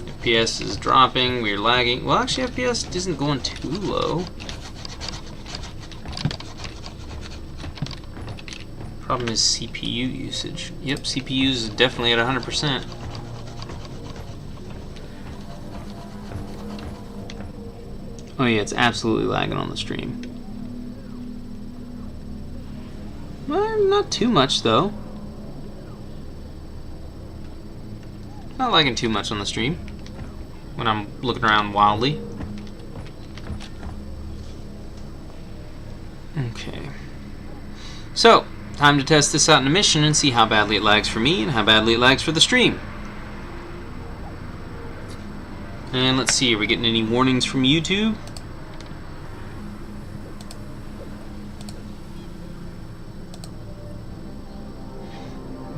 S1: FPS is dropping, we're lagging. Well, actually FPS isn't going too low. Problem is CPU usage. Yep, CPU is definitely at 100%. Oh yeah, it's absolutely lagging on the stream. Well, not too much though. Not lagging too much on the stream when I'm looking around wildly. Okay. So, time to test this out in a mission and see how badly it lags for me and how badly it lags for the stream. And let's see, are we getting any warnings from YouTube?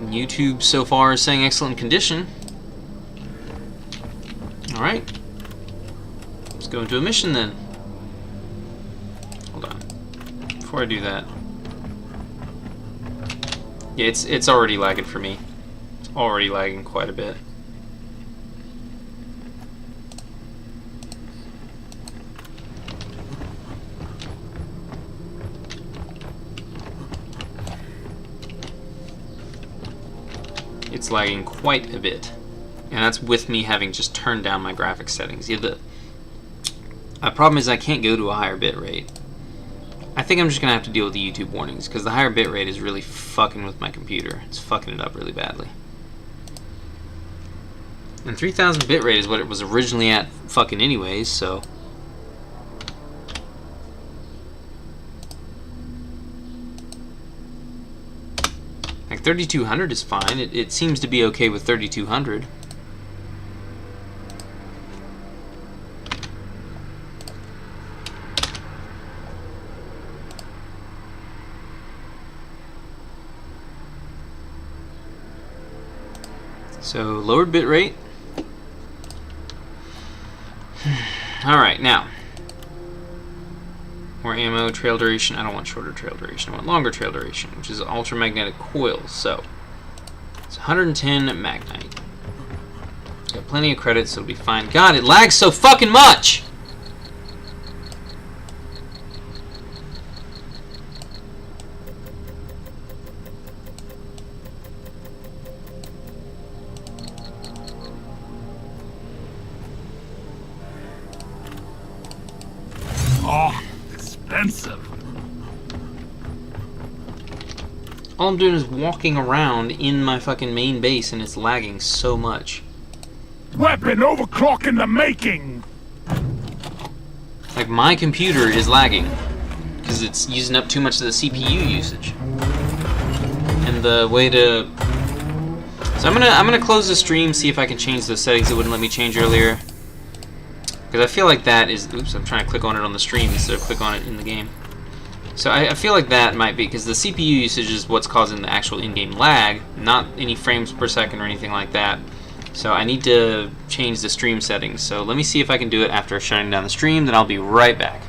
S1: YouTube so far is saying excellent condition. Alright. Let's go into a mission then. Hold on. Before I do that. Yeah, it's already lagging for me. It's already lagging quite a bit. It's lagging quite a bit, and that's with me having just turned down my graphics settings. Yeah, the problem is I can't go to a higher bit rate. I think I'm just gonna have to deal with the YouTube warnings because the higher bit rate is really fucking with my computer. It's fucking it up really badly. And 3000 bit rate is what it was originally at fucking anyways, so. Like 3200 is fine. It seems to be okay with 3200. So lowered bit rate. Alright, now. More ammo, trail duration. I don't want shorter trail duration. I want longer trail duration, which is ultramagnetic coils. So it's 110 magnite. Got plenty of credits, so it'll be fine. God, it lags so fucking much!
S2: Oh, expensive.
S1: All I'm doing is walking around in my fucking main base and it's lagging so much.
S2: Weapon overclock in the making.
S1: Like my computer is lagging because it's using up too much of the CPU usage. And the way to... So I'm gonna close the stream, see if I can change those settings that wouldn't let me change earlier. Because I feel like that is... Oops, I'm trying to click on it on the stream instead of click on it in the game. So I feel like that might be, because the CPU usage is what's causing the actual in-game lag, not any frames per second or anything like that. So I need to change the stream settings. So let me see if I can do it after shutting down the stream, then I'll be right back.